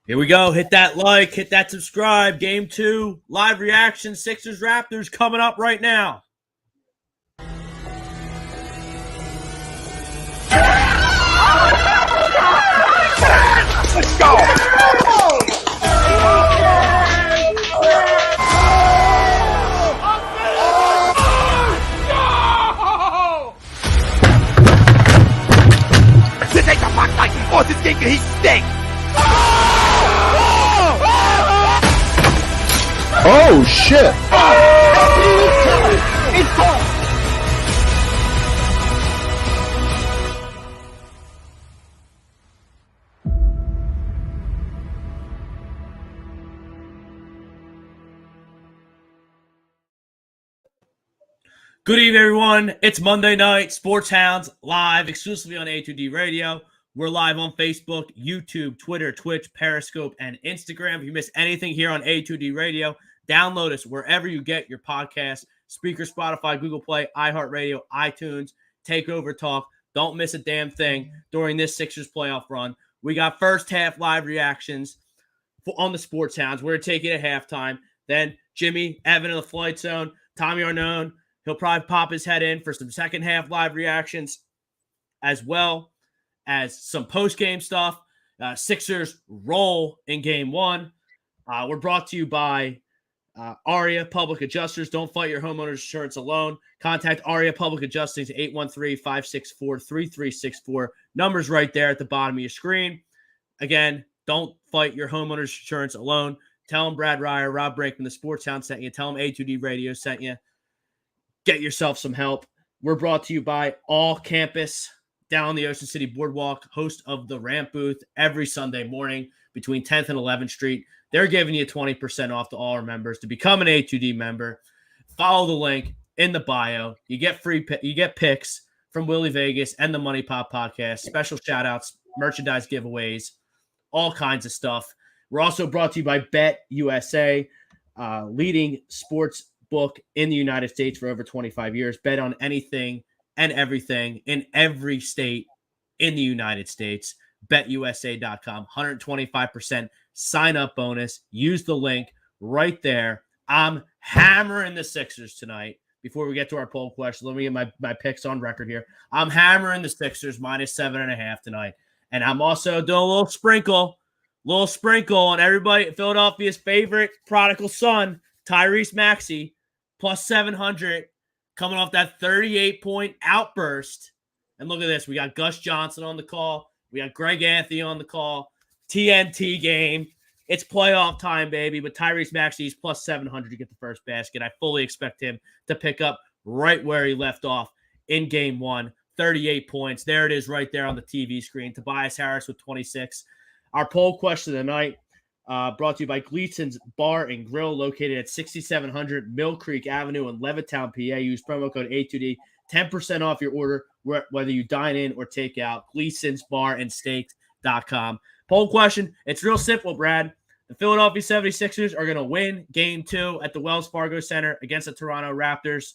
Here we go. Hit that like, hit that subscribe. Game 2, live reaction, Sixers Raptors coming up right now. Let's go! This ain't the Fox like he forced his game, he stinks! Oh shit! It's gone! Good evening, everyone. It's Monday night. Sports Hounds live exclusively on A2D Radio. We're live on Facebook, YouTube, Twitter, Twitch, Periscope, and Instagram. If you miss anything here on A2D Radio, download us wherever you get your podcasts. Speaker, Spotify, Google Play, iHeartRadio, iTunes, Takeover Talk. Don't miss a damn thing during this Sixers playoff run. We got first half live reactions on the Sports Hounds. We're taking it at halftime. Then Jimmy, Evan in the Flight Zone, Tommy Arnone. He'll probably pop his head in for some second half live reactions, as well as some post-game stuff. Sixers roll in game 1. We're brought to you by ARIA Public Adjusters. Don't fight your homeowner's insurance alone. Contact ARIA Public Adjusting at 813-564-3364. Numbers right there at the bottom of your screen. Again, don't fight your homeowner's insurance alone. Tell them Brad Ryer, Rob Brakeman, the Sports Hound sent you. Tell them A2D Radio sent you. Get yourself some help. We're brought to you by All Campus down the Ocean City Boardwalk, host of the Ramp Booth every Sunday morning between 10th and 11th Street. They're giving you 20% off to all our members. To become an A2D member, follow the link in the bio. You get picks from Willie Vegas and the Money Pop Podcast, special shout-outs, merchandise giveaways, all kinds of stuff. We're also brought to you by Bet USA, leading sports book in the United States for over 25 years. Bet on anything and everything in every state in the United States. BetUSA.com. 125% sign-up bonus. Use the link right there. I'm hammering the Sixers tonight. Before we get to our poll question, let me get my picks on record here. I'm hammering the Sixers minus 7.5 tonight. And I'm also doing a little sprinkle on everybody. Philadelphia's favorite prodigal son, Tyrese Maxey, plus 700, coming off that 38-point outburst. And look at this. We got Gus Johnson on the call. We got Greg Anthony on the call. TNT game. It's playoff time, baby. But Tyrese Maxey's plus 700 to get the first basket. I fully expect him to pick up right where he left off in game 1. 38 points. There it is right there on the TV screen. Tobias Harris with 26. Our poll question of the night, brought to you by Gleason's Bar and Grill, located at 6700 Mill Creek Avenue in Levittown, PA. Use promo code A2D, 10% off your order, whether you dine in or take out. Gleason's Bar and Steaks.com. Poll question, it's real simple, Brad. The Philadelphia 76ers are going to win Game 2 at the Wells Fargo Center against the Toronto Raptors.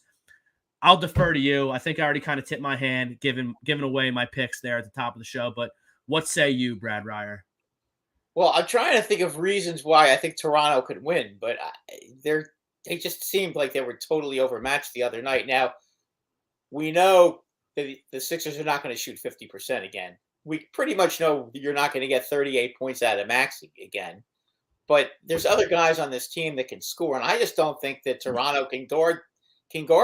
I'll defer to you. I think I already kind of tipped my hand, giving away my picks there at the top of the show. But what say you, Brad Ryer? Well, I'm trying to think of reasons why I think Toronto could win, but they just seemed like they were totally overmatched the other night. Now, we know that the Sixers are not going to shoot 50% again. We pretty much know you're not going to get 38 points out of Maxey again. But there's other guys on this team that can score, and I just don't think that Toronto can guard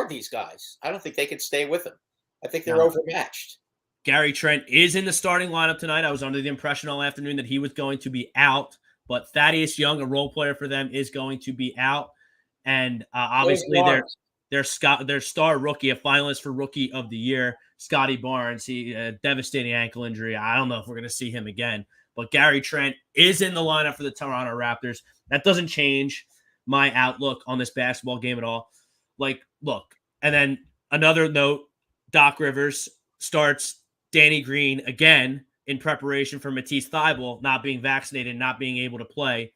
these guys. I don't think they can stay with them. I think they're overmatched. Gary Trent is in the starting lineup tonight. I was under the impression all afternoon that he was going to be out, but Thaddeus Young, a role player for them, is going to be out. And obviously their star rookie, a finalist for Rookie of the Year, Scotty Barnes, he devastating ankle injury. I don't know if we're going to see him again, but Gary Trent is in the lineup for the Toronto Raptors. That doesn't change my outlook on this basketball game at all. Like, look, and then another note, Doc Rivers starts Danny Green again in preparation for Matisse Thybulle not being vaccinated, not being able to play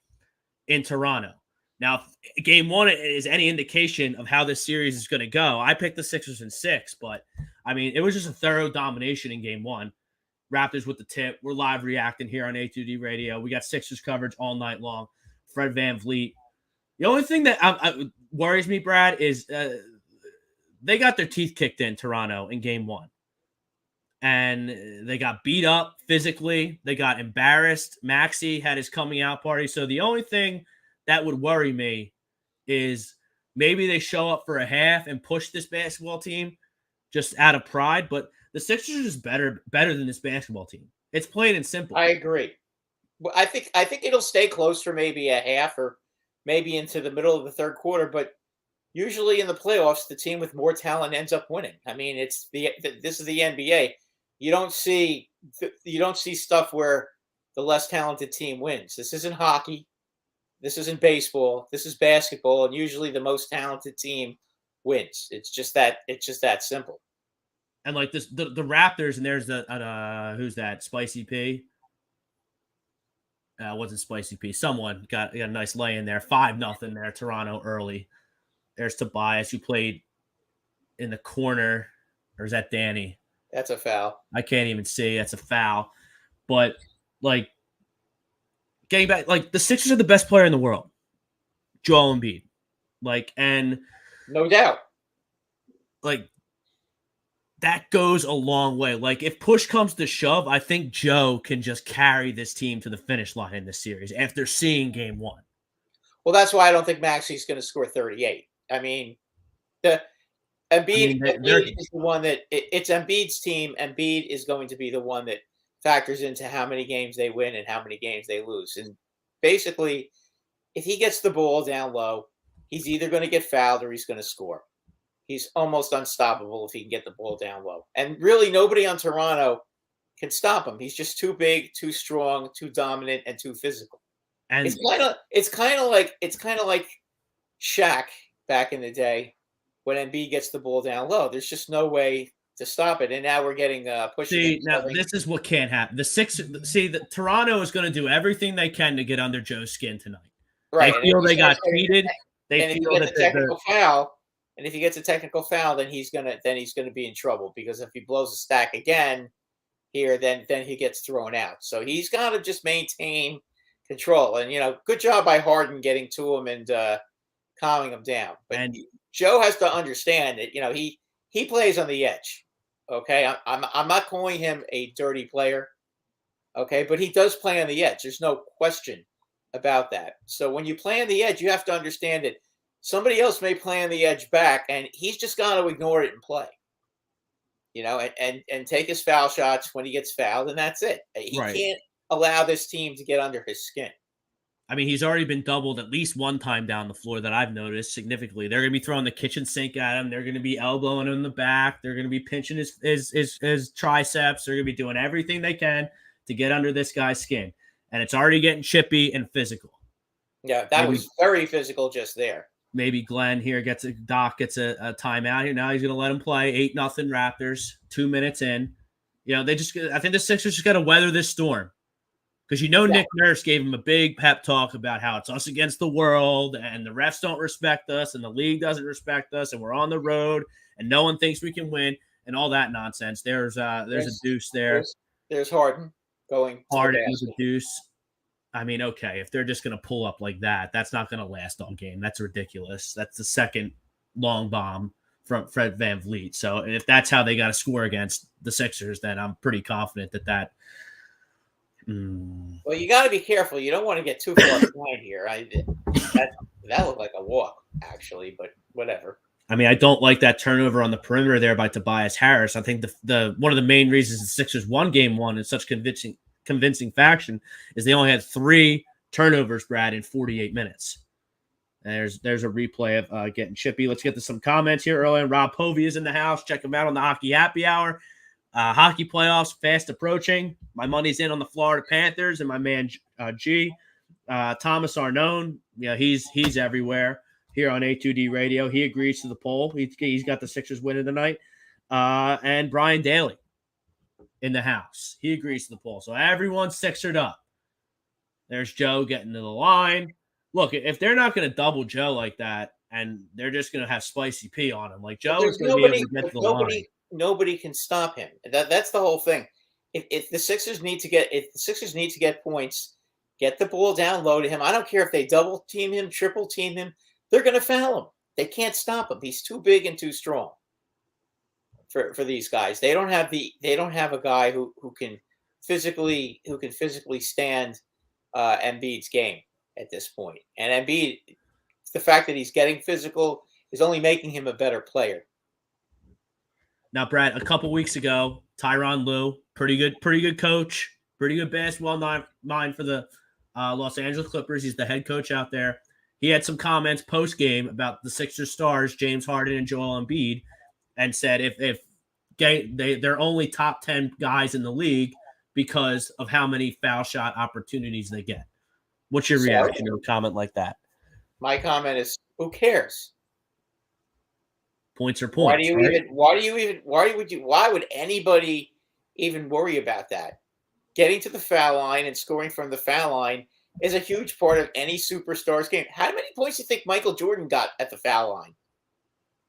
in Toronto. Now, if game 1 is any indication of how this series is going to go, I picked the Sixers in 6, but, I mean, it was just a thorough domination in game 1. Raptors with the tip. We're live reacting here on A2D Radio. We got Sixers coverage all night long. Fred VanVleet. The only thing that worries me, Brad, is they got their teeth kicked in Toronto in game 1. And they got beat up physically. They got embarrassed. Maxey had his coming out party. So the only thing that would worry me is maybe they show up for a half and push this basketball team just out of pride. But the Sixers are just better than this basketball team. It's plain and simple. I agree. Well, I think it'll stay close for maybe a half or maybe into the middle of the third quarter. But usually in the playoffs, the team with more talent ends up winning. I mean, this is the NBA. You don't see stuff where the less talented team wins. This isn't hockey. This isn't baseball. This is basketball, and usually the most talented team wins. It's just that simple. And like this, the Raptors, and there's who's that? Spicy P. Wasn't Spicy P. Someone got a nice lay in there. 5-0 there. Toronto early. There's Tobias, who played in the corner, or is that Danny? That's a foul. I can't even see. That's a foul. But, like, getting back, like, the Sixers are the best player in the world. Joel Embiid. Like, and... No doubt. Like, that goes a long way. Like, if push comes to shove, I think Joe can just carry this team to the finish line in this series after seeing game 1. Well, that's why I don't think Maxey's going to score 38. I mean, Embiid is the one that it's Embiid's team. Embiid is going to be the one that factors into how many games they win and how many games they lose. And basically, if he gets the ball down low, he's either going to get fouled or he's going to score. He's almost unstoppable if he can get the ball down low. And really, nobody on Toronto can stop him. He's just too big, too strong, too dominant, and too physical. And it's kind of like Shaq back in the day. When Embiid gets the ball down low, there's just no way to stop it. And now we're getting pushed. See, now this is what can't happen. The Toronto is going to do everything they can to get under Joe's skin tonight. Right. They feel they got cheated. They feel that technical foul. And if he gets a technical foul, then he's gonna be in trouble, because if he blows a stack again here, then he gets thrown out. So he's got to just maintain control. And good job by Harden getting to him and calming him down. But Joe has to understand that he plays on the edge. Okay, I'm not calling him a dirty player. Okay, but he does play on the edge. There's no question about that. So when you play on the edge, you have to understand that somebody else may play on the edge back, and he's just got to ignore it and play. And take his foul shots when he gets fouled, and that's it. He can't allow this team to get under his skin. I mean, he's already been doubled at least one time down the floor that I've noticed significantly. They're going to be throwing the kitchen sink at him. They're going to be elbowing him in the back. They're going to be pinching his triceps. They're going to be doing everything they can to get under this guy's skin. And it's already getting chippy and physical. Yeah, that was very physical just there. Maybe Glenn here gets a timeout here. Now he's going to let him play. 8-0 Raptors, 2 minutes in. I think the Sixers just got to weather this storm. Because Nick Nurse gave him a big pep talk about how it's us against the world, and the refs don't respect us, and the league doesn't respect us, and we're on the road, and no one thinks we can win, and all that nonsense. There's a deuce there. There's Harden going. Harden is a deuce. I mean, okay, if they're just going to pull up like that, that's not going to last all game. That's ridiculous. That's the second long bomb from Fred VanVleet. So if that's how they got to score against the Sixers, then I'm pretty confident that. Well, you got to be careful. You don't want to get too far behind here. That looked like a walk, actually, but whatever. I mean, I don't like that turnover on the perimeter there by Tobias Harris. I think the one of the main reasons the Sixers won game 1 in such convincing fashion is they only had 3 turnovers, Brad, in 48 minutes. And there's a replay of getting chippy. Let's get to some comments here early. Rob Povey is in the house. Check him out on the Hockey Happy Hour. Hockey playoffs fast approaching. My money's in on the Florida Panthers and my man G. Thomas Arnone, he's everywhere here on A2D Radio. He agrees to the poll. He's got the Sixers winning tonight. And Brian Daly in the house. He agrees to the poll. So everyone's Sixered up. There's Joe getting to the line. Look, if they're not going to double Joe like that, and they're just going to have Spicy P on him, like Joe is going to be able to get to the line. Nobody can stop him. That's the whole thing. if the Sixers need to get points, get the ball down low to him. I don't care if they double team him, triple team him. They're going to foul him. They can't stop him. He's too big and too strong for these guys. They don't have a guy who can physically stand Embiid's game at this point. And Embiid, the fact that he's getting physical is only making him a better player. Now, Brad, a couple weeks ago, Tyronn Lue, pretty good coach, pretty good basketball mind for the Los Angeles Clippers. He's the head coach out there. He had some comments post-game about the Sixers stars, James Harden and Joel Embiid, and said if they're only top 10 guys in the league because of how many foul shot opportunities they get. What's your reaction to a comment like that? My comment is, who cares? Points are points. Why would anybody even worry about that? Getting to the foul line and scoring from the foul line is a huge part of any superstar's game. How many points do you think Michael Jordan got at the foul line?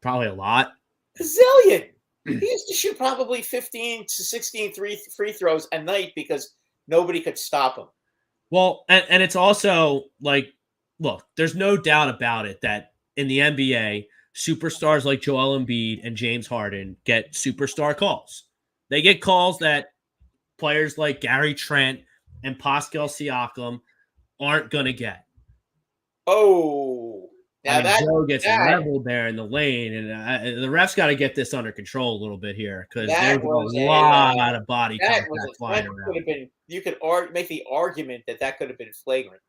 Probably a lot. A zillion. He used to shoot probably 15 to 16 free throws a night because nobody could stop him. Well, and it's also like, look, there's no doubt about it that in the NBA, superstars like Joel Embiid and James Harden get superstar calls. They get calls that players like Gary Trent and Pascal Siakam aren't going to get. Oh, now Joe gets leveled there in the lane, and the refs got to get this under control a little bit here because there's a lot of body contact flying around. You could make the argument that could have been flagrant.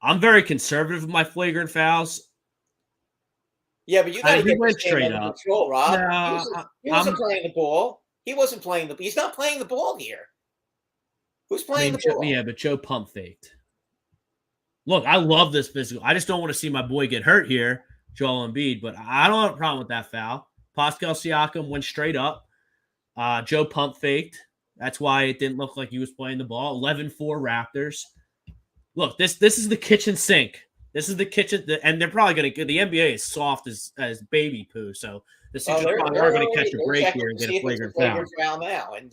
I'm very conservative with my flagrant fouls. Yeah, but you got to get went straight up. Control, Rob. He wasn't playing the ball. He's not playing the ball here. Who's playing the ball? Yeah, but Joe pump faked. Look, I love this physical. I just don't want to see my boy get hurt here, Joel Embiid, but I don't have a problem with that foul. Pascal Siakam went straight up. Joe pump faked. That's why it didn't look like he was playing the ball. 11-4 Raptors. Look, this is the kitchen sink. This is the kitchen, and they're probably going to get – the NBA is soft as baby poo, so the Sixers are going to catch a break here and get a flagrant foul now. And,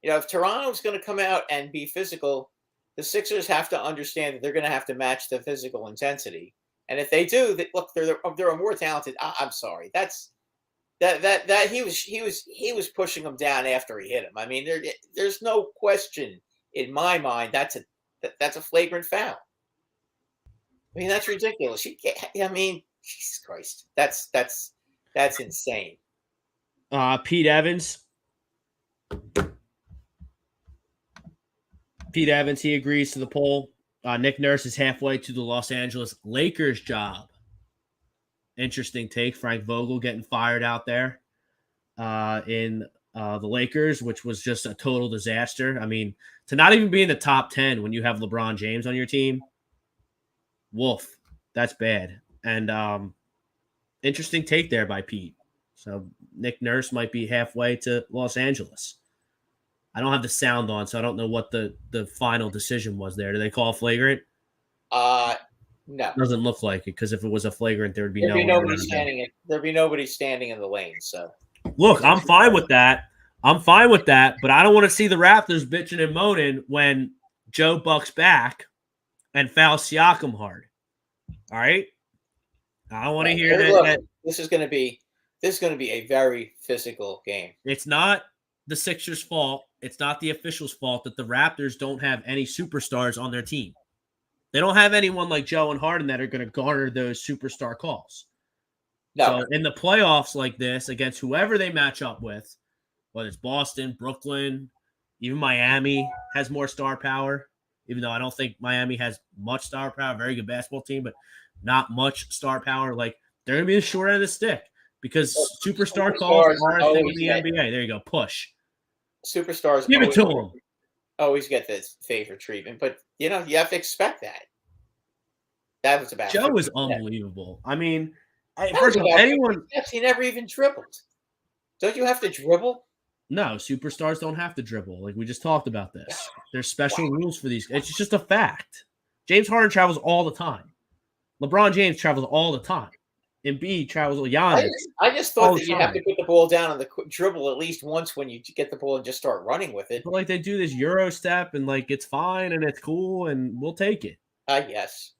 if Toronto's going to come out and be physical – the Sixers have to understand that they're going to have to match the physical intensity, and if they do, look, they're a more talented. I'm sorry, that he was pushing him down after he hit him. I mean, there's no question in my mind that's a flagrant foul. I mean, that's ridiculous. Jesus Christ, that's insane. Pete Evans, he agrees to the poll. Nick Nurse is halfway to the Los Angeles Lakers job. Interesting take. Frank Vogel getting fired out there in the Lakers, which was just a total disaster. I mean, to not even be in the top 10 when you have LeBron James on your team, woof, that's bad. And interesting take there by Pete. So Nick Nurse might be halfway to Los Angeles. I don't have the sound on, so I don't know what the final decision was there. Do they call flagrant? No. Doesn't look like it, because if it was a flagrant, there'd be nobody standing. There'd be nobody standing in the lane. So, look, I'm fine with that. But I don't want to see the Raptors bitching and moaning when Joe bucks back and fouls Siakam hard. All right, I don't want to hear that. This is going to be a very physical game. It's not the Sixers' fault. It's not the officials' fault that the Raptors don't have any superstars on their team. They don't have anyone like Joe and Harden that are going to garner those superstar calls. No. So in the playoffs like this, against whoever they match up with, whether it's Boston, Brooklyn, even Miami has more star power, even though I don't think Miami has much star power. Very good basketball team, but not much star power. Like, they're going to be the short end of the stick because superstar calls are a thing in the NBA. There you go. Push. Superstars give it to them. Always get this favorite treatment, but you have to expect that. That was about Joe is unbelievable. I mean, first of all, anyone he never even dribbled. Don't you have to dribble? No, superstars don't have to dribble. Like we just talked about this. There's special rules for these. It's just a fact. James Harden travels all the time. LeBron James travels all the time. Embiid travels with Giannis. I just all thought the that you have time. to put the ball down on the dribble at least once when you get the ball and just start running with it. But like they do this Euro step and like it's fine and it's cool and we'll take it. I guess.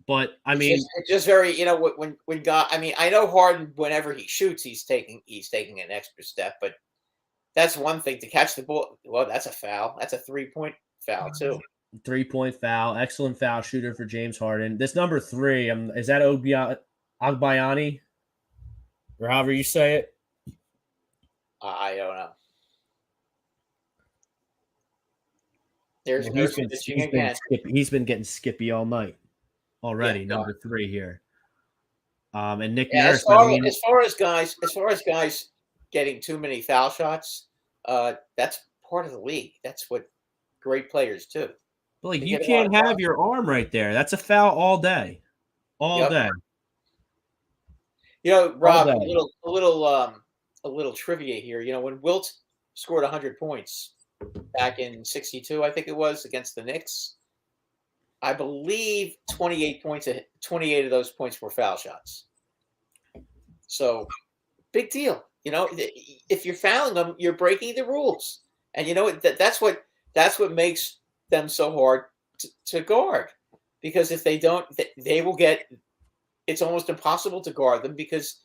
But I It's mean, it's just very, when God. I mean, I know Harden. Whenever he shoots, he's taking an extra step. But that's one thing to catch the ball. Well, that's a foul. That's a 3-point foul too. 3-point foul, excellent foul shooter for James Harden. This number 3, is that Agbayani? Or however you say it? I don't know. There's Well, no switching again. he's been getting skippy all night already. Yeah, number 3 here. And Nick Yeah, Nurse. as far as guys getting too many foul shots, that's part of the league. That's what great players do. But like They you get a lot of can't have fouls. your arm right there. That's a foul all day. All Yep. day. Rob, day. a little trivia here. When Wilt scored 100 points back in '62, I think it was, against the Knicks, I believe 28 of those points were foul shots. So, big deal. If you're fouling them, you're breaking the rules, and that's what makes them so hard to guard. Because if they don't, they will get. It's almost impossible to guard them because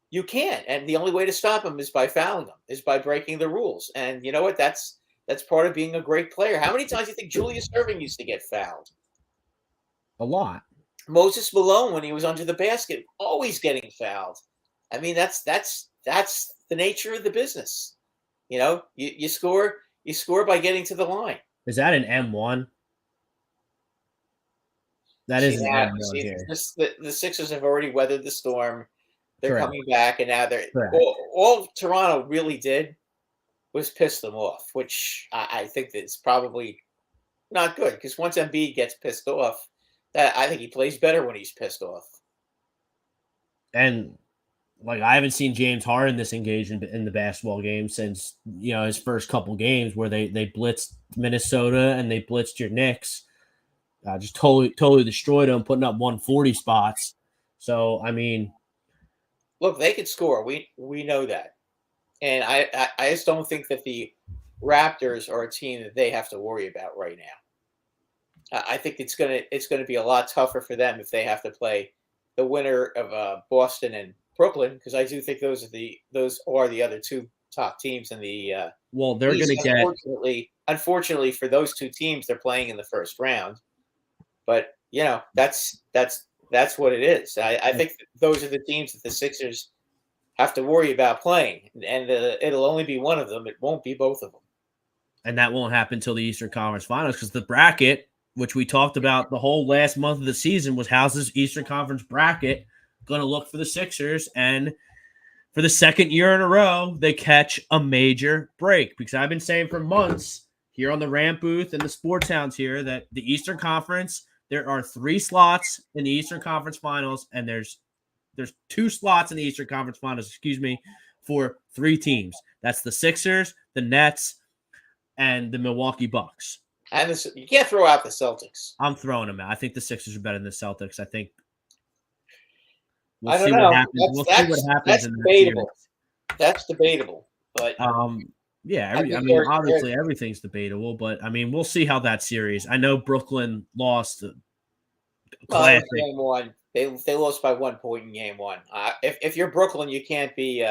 you can't, and the only way to stop them is by fouling them, is by breaking the rules. And you know what? That's part of being a great player. How many times do you think Julius Erving used to get fouled? A lot. Moses Malone, when he was under the basket, always getting fouled. I mean, that's the nature of the business. You score by getting to the line. Is that an M1? That is an M1 here. The Sixers have already weathered the storm. They're Correct. coming back, and now they're Correct. all Toronto really did was piss them off, which I think that's probably not good, because once Embiid gets pissed off, I think he plays better when he's pissed off. And like I haven't seen James Harden this engaged in the basketball game since his first couple games where they blitzed Minnesota and they blitzed your Knicks, just totally destroyed them, putting up 140 spots. So I mean, look, they could score. We know that, and I just don't think that the Raptors are a team that they have to worry about right now. I think it's gonna be a lot tougher for them if they have to play the winner of Boston and Brooklyn, because I do think those are the other two top teams in the. Well, they're going to get. Unfortunately for those two teams, they're playing in the first round, but that's what it is. I think those are the teams that the Sixers have to worry about playing, and it'll only be one of them. It won't be both of them. And that won't happen until the Eastern Conference Finals, because the bracket, which we talked about the whole last month of the season, was how's this Eastern Conference bracket going to look for the Sixers. And for the second year in a row, they catch a major break, because I've been saying for months here on the Rant Booth and the Sports Hounds here that the Eastern Conference, there are 3 slots in the Eastern Conference Finals, and there's 2 slots in the Eastern Conference Finals, for 3 teams. That's the Sixers, the Nets, and the Milwaukee Bucks. And you can't throw out the Celtics. I'm throwing them out. I think the Sixers are better than the Celtics. I think I don't know. What happens. We'll see what happens. That's debatable. That's debatable. But yeah, obviously everything's debatable, but I mean, we'll see how that series. I know Brooklyn lost. Classic. Game 1. They lost by 1 point in game 1. If you're Brooklyn, you can't be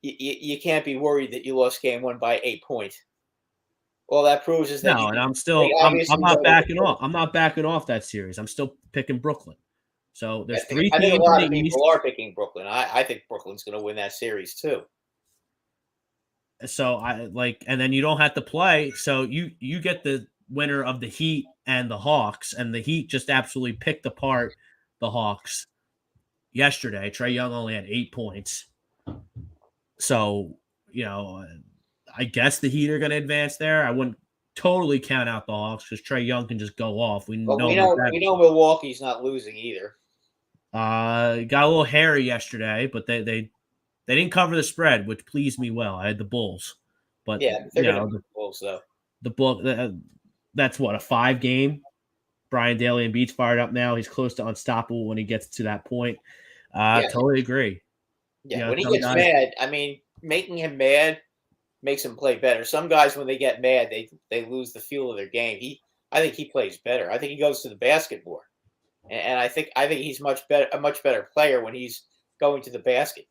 you can't be worried that you lost game 1 by 8 points. All that proves is that and I'm not backing off. I'm not backing off that series. I'm still picking Brooklyn. So there's 3 teams. I think a lot of people are picking Brooklyn. I think Brooklyn's going to win that series too. So and then you don't have to play. So you get the winner of the Heat and the Hawks, and the Heat just absolutely picked apart the Hawks yesterday. Trae Young only had 8 points. So, I guess the Heat are going to advance there. I wouldn't totally count out the Hawks because Trae Young can just go off. We know Milwaukee's not losing either. Got a little hairy yesterday, but they didn't cover the spread, which pleased me well. I had the Bulls, but yeah, they're going to the Bulls though. The book that's what, a 5 game Brian Daly and Embiid's fired up now. He's close to unstoppable when he gets to that point. Yeah. Totally agree. Yeah, when he gets mad, I mean, making him mad makes him play better. Some guys, when they get mad, they lose the feel of their game. I think he plays better. I think he goes to the basket more, and I think he's a much better player when he's going to the basket.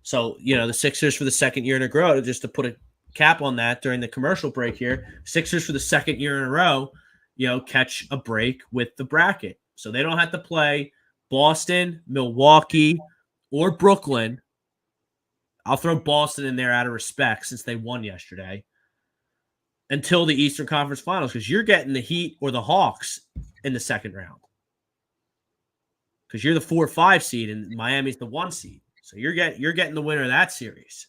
So the Sixers for the second year in a row, just to put a cap on that during the commercial break here, Sixers for the second year in a row, catch a break with the bracket, so they don't have to play Boston, Milwaukee, or Brooklyn. I'll throw Boston in there out of respect since they won yesterday until the Eastern Conference Finals, because you're getting the Heat or the Hawks in the second round because you're the 4 or 5 seed and Miami's the 1 seed. So you're getting the winner of that series.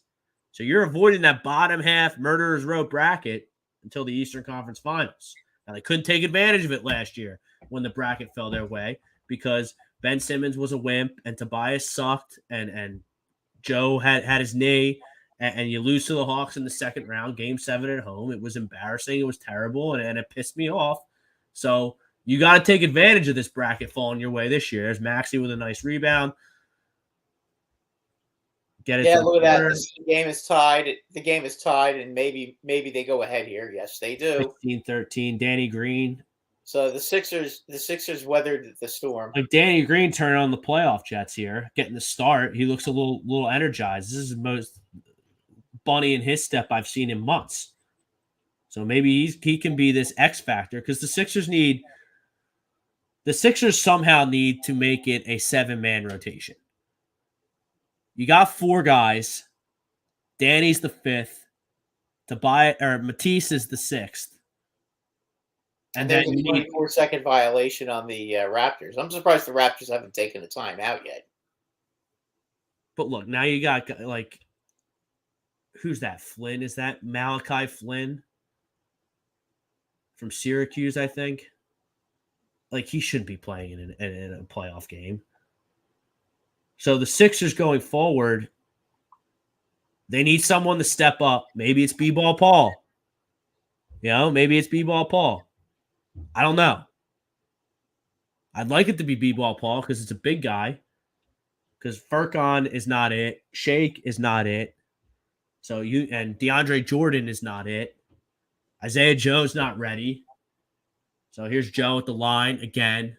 So you're avoiding that bottom half murderer's row bracket until the Eastern Conference Finals. Now they couldn't take advantage of it last year when the bracket fell their way because Ben Simmons was a wimp and Tobias sucked and Joe had his knee, and you lose to the Hawks in the second round, game 7 at home. It was embarrassing. It was terrible, and it pissed me off. So you got to take advantage of this bracket falling your way this year. There's Maxey with a nice rebound. Get it. Yeah, look at that. The game is tied. The game is tied, and maybe they go ahead here. Yes, they do. 16-13, Danny Green. So the Sixers weathered the storm. Like Danny Green turning on the playoff jets here, getting the start. He looks a little energized. This is the most bunny in his step I've seen in months. So maybe he can be this X factor because the Sixers somehow need to make it a 7-man rotation. You got 4 guys. Danny's the 5th. Matisse is the 6th. And there's a 24-second violation on the Raptors. I'm surprised the Raptors haven't taken the time out yet. But look, now you got who's that? Flynn? Is that Malachi Flynn from Syracuse? I think. Like he shouldn't be playing in a playoff game. So the Sixers going forward, they need someone to step up. Maybe it's B-Ball Paul. Maybe it's B-Ball Paul. I don't know. I'd like it to be B-Ball Paul because it's a big guy. Because Furkan is not it. Shake is not it. So and DeAndre Jordan is not it. Isaiah Joe's not ready. So here's Joe at the line again.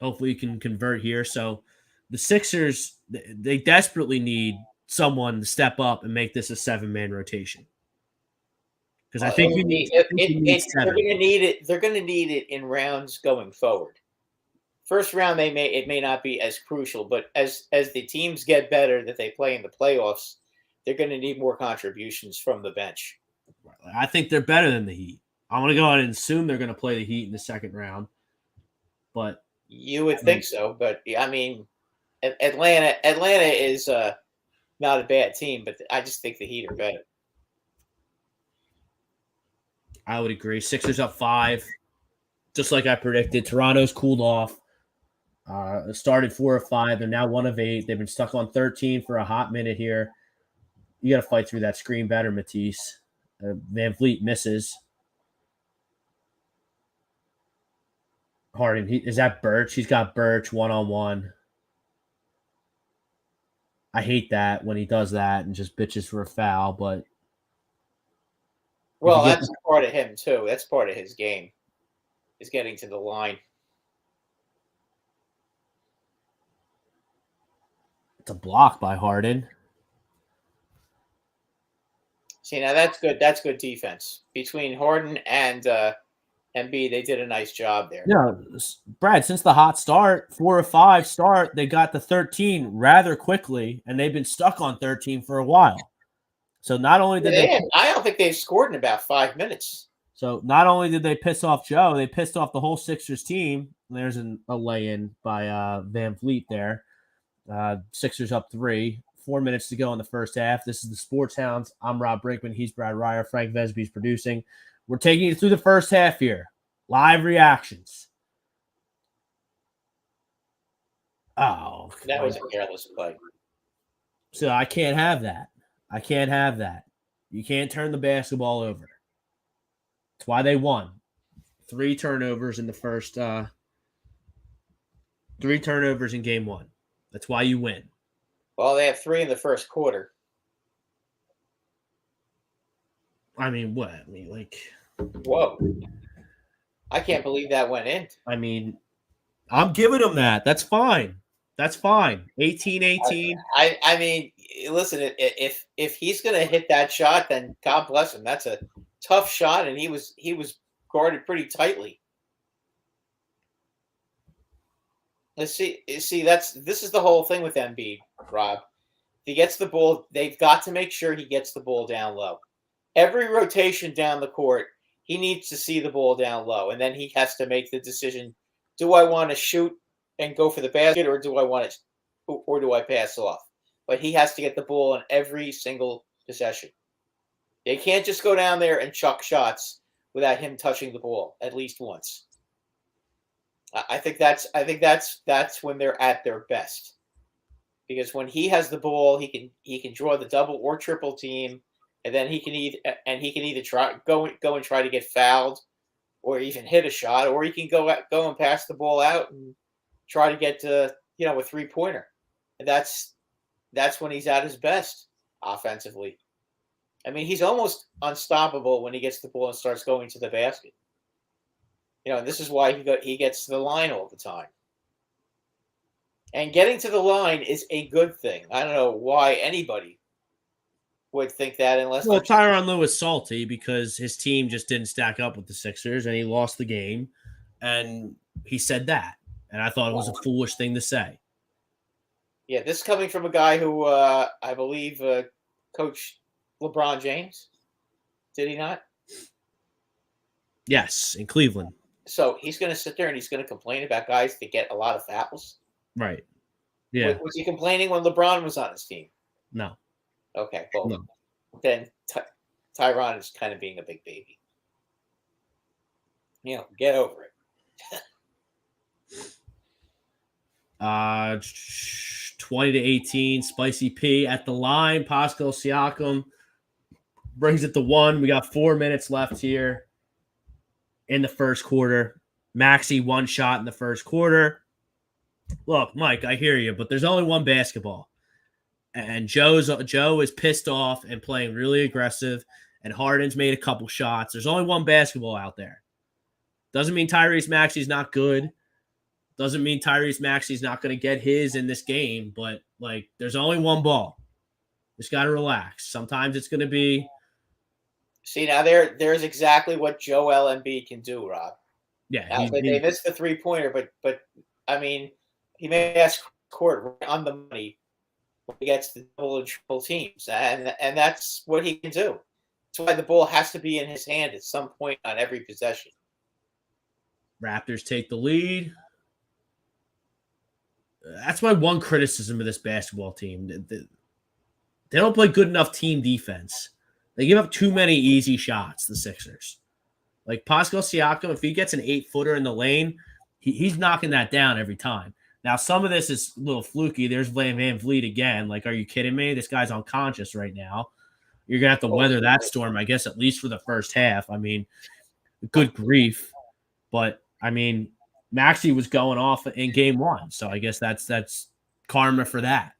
Hopefully you can convert here. So the Sixers, they desperately need someone to step up and make this a 7-man rotation. Because I think they're going to need it. They're going to need it in rounds going forward. First round, it may not be as crucial, but as the teams get better that they play in the playoffs, they're going to need more contributions from the bench. I think they're better than the Heat. I'm going to go ahead and assume they're going to play the Heat in the second round, but you would think so. But I mean, Atlanta is not a bad team, but I just think the Heat are better. I would agree. Sixers up 5, just like I predicted. Toronto's cooled off. Started 4 of 5. They're now 1 of 8. They've been stuck on 13 for a hot minute here. You got to fight through that screen better, Matisse. Van Vliet misses. Harden, is that Birch? He's got Birch 1-on-1. I hate that when he does that and just bitches for a foul, but well, that's part of him too. That's part of his game. Is getting to the line. It's a block by Harden. See, now that's good. That's good defense between Harden and Embiid. They did a nice job there. Yeah, Brad. Since the hot start, 4 of 5 start, they got the 13 rather quickly, and they've been stuck on 13 for a while. So not only did I don't think they've scored in about 5 minutes. So not only did they piss off Joe, they pissed off the whole Sixers team. There's a lay-in by Van Vliet there. Sixers up 3. 4 minutes to go in the first half. This is the Sports Hounds. I'm Rob Brinkman. He's Brad Ryer. Frank Vesby's producing. We're taking you through the first half here. Live reactions. Oh. That was a careless play. So I can't have that. I can't have that. You can't turn the basketball over. That's why they won. 3 turnovers in the first 3 turnovers in game 1. That's why you win. Well, they have 3 in the first quarter. I mean, what? I mean, like, whoa. I can't believe that went in. I mean, I'm giving him that. That's fine. That's fine. 18-18. I mean, listen, if he's going to hit that shot, then God bless him. That's a tough shot, and he was guarded pretty tightly. Let's see. This is the whole thing with Embiid, Rob. If he gets the ball, they've got to make sure he gets the ball down low. Every rotation down the court, he needs to see the ball down low, and then he has to make the decision: do I want to shoot and go for the basket, or do I pass off? But he has to get the ball in every single possession. They can't just go down there and chuck shots without him touching the ball at least once. I think that's when they're at their best, because when he has the ball, he can draw the double or triple team, and then he can either go and try to get fouled, or even hit a shot, or he can go and pass the ball out and try to get to a 3-pointer. And that's when he's at his best offensively. I mean, he's almost unstoppable when he gets the ball and starts going to the basket. And this is why he gets to the line all the time. And getting to the line is a good thing. I don't know why anybody would think that unless. Well, Tyronn Lue is salty because his team just didn't stack up with the Sixers and he lost the game. And he said that. And I thought it was a foolish thing to say. Yeah, this is coming from a guy who I believe coached LeBron James. Did he not? Yes, in Cleveland. So he's going to sit there and he's going to complain about guys that get a lot of fouls? Right. Yeah. Was he complaining when LeBron was on his team? No. Okay, well, No. Then Tyronn is kind of being a big baby. Get over it. 20-18, Spicy P at the line. Pascal Siakam brings it to 1. We got 4 minutes left here in the first quarter. Maxey 1 shot in the first quarter. Look, Mike, I hear you, but there's only one basketball. And Joe is pissed off and playing really aggressive, and Harden's made a couple shots. There's only one basketball out there. Doesn't mean Tyrese Maxey's not good. Doesn't mean Tyrese Maxey's not going to get his in this game, but, there's only one ball. Just got to relax. Sometimes it's going to be. See, now there's exactly what Joel Embiid can do, Rob. Yeah. Now, they missed the 3-pointer, but I mean, he may ask court right on the money when he gets the double and triple teams, and that's what he can do. That's why the ball has to be in his hand at some point on every possession. Raptors take the lead. That's my one criticism of this basketball team. They don't play good enough team defense. They give up too many easy shots, the Sixers. Like Pascal Siakam, if he gets an 8-footer in the lane, he's knocking that down every time. Now, some of this is a little fluky. There's Van Vliet again. Are you kidding me? This guy's unconscious right now. You're going to have to weather that storm, I guess, at least for the first half. I mean, good grief. But, I mean, Maxey was going off in game 1. So I guess that's karma for that.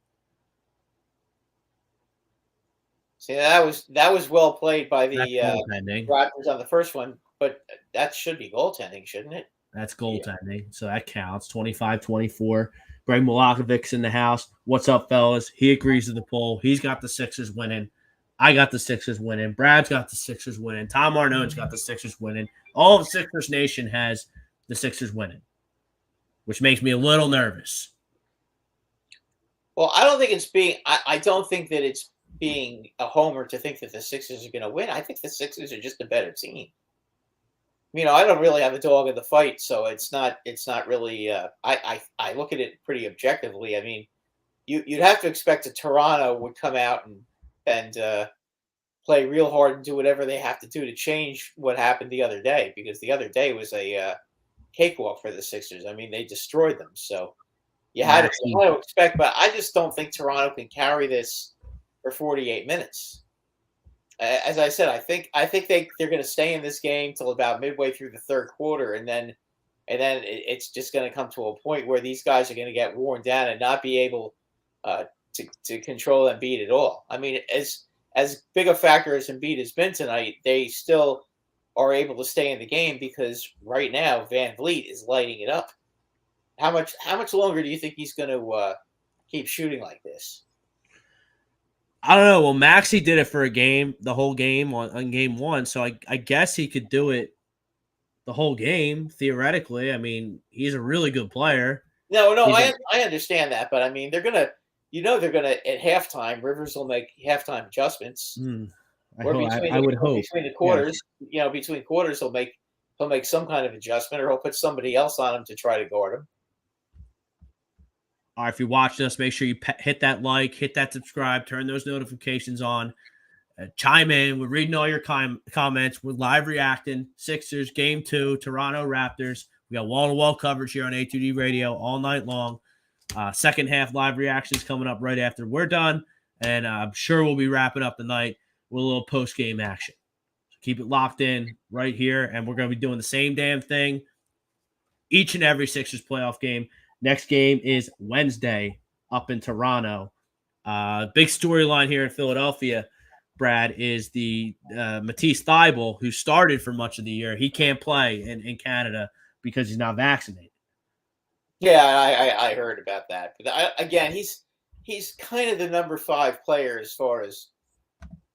See, that was well played by the Raptors on the first one, but that should be goaltending, shouldn't it? That's goaltending, so that counts. 25-24. Greg Milakovic's in the house. What's up, fellas? He agrees with the poll. He's got the Sixers winning. I got the Sixers winning. Brad's got the Sixers winning. Tom Arnone's got the Sixers winning. All of Sixers Nation has the Sixers winning, which makes me a little nervous. Well, I don't think I don't think that it's being a homer to think that the Sixers are going to win. I think the Sixers are just a better team. I don't really have a dog in the fight, so it's not really. I look at it pretty objectively. I mean, you'd have to expect that Toronto would come out and play real hard and do whatever they have to do to change what happened the other day, because the other day was a cakewalk for the Sixers. I mean, they destroyed them. So you had to expect, but I just don't think Toronto can carry this for 48 minutes. as I said, I think they're going to stay in this game till about midway through the third quarter, and then it's just going to come to a point where these guys are going to get worn down and not be able uh, to control Embiid at all. I mean, as big a factor as Embiid has been tonight, they still are able to stay in the game because right now Van Vliet is lighting it up. How much longer do you think he's going to keep shooting like this? I don't know. Well, Maxey did it for a game, the whole game on game one, so I guess he could do it the whole game theoretically. I mean, he's a really good player. No, I understand that, but I mean, they're gonna at halftime. Rivers will make halftime adjustments. I would hope between the quarters. Yeah. Between quarters, he'll make some kind of adjustment, or he'll put somebody else on him to try to guard him. All right, if you're watching us, make sure you hit that like, hit that subscribe, turn those notifications on, chime in. We're reading all your comments. We're live reacting. Sixers, Game 2, Toronto Raptors. We got wall-to-wall coverage here on A2D Radio all night long. Second half live reactions coming up right after we're done, and I'm sure we'll be wrapping up the night with a little post-game action. So keep it locked in right here, and we're going to be doing the same damn thing each and every Sixers playoff game. Next game is Wednesday up in Toronto. Big storyline here in Philadelphia, Brad, is the Matisse Thybulle, who started for much of the year. He can't play in Canada because he's not vaccinated. Yeah, I heard about that. But again, he's kind of the number 5 player as far as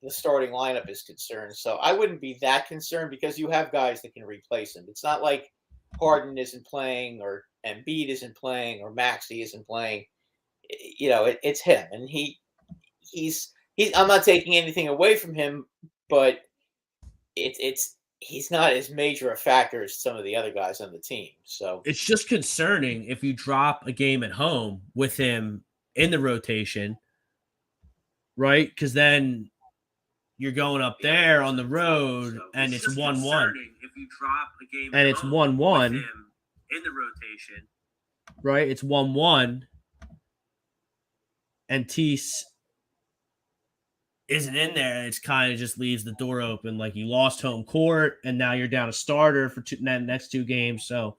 the starting lineup is concerned. So I wouldn't be that concerned because you have guys that can replace him. It's not like Harden isn't playing or Embiid isn't playing or Maxey isn't playing. It's him, and he's I'm not taking anything away from him, but he's not as major a factor as some of the other guys on the team. So it's just concerning if you drop a game at home with him in the rotation, right? Because then you're going up there on the road, and it's 1-1. If you drop a game and it's 1-1 in the rotation, right? It's 1-1, and Tease isn't in there. It's kind of just leaves the door open, like you lost home court, and now you're down a starter for next 2 games. So,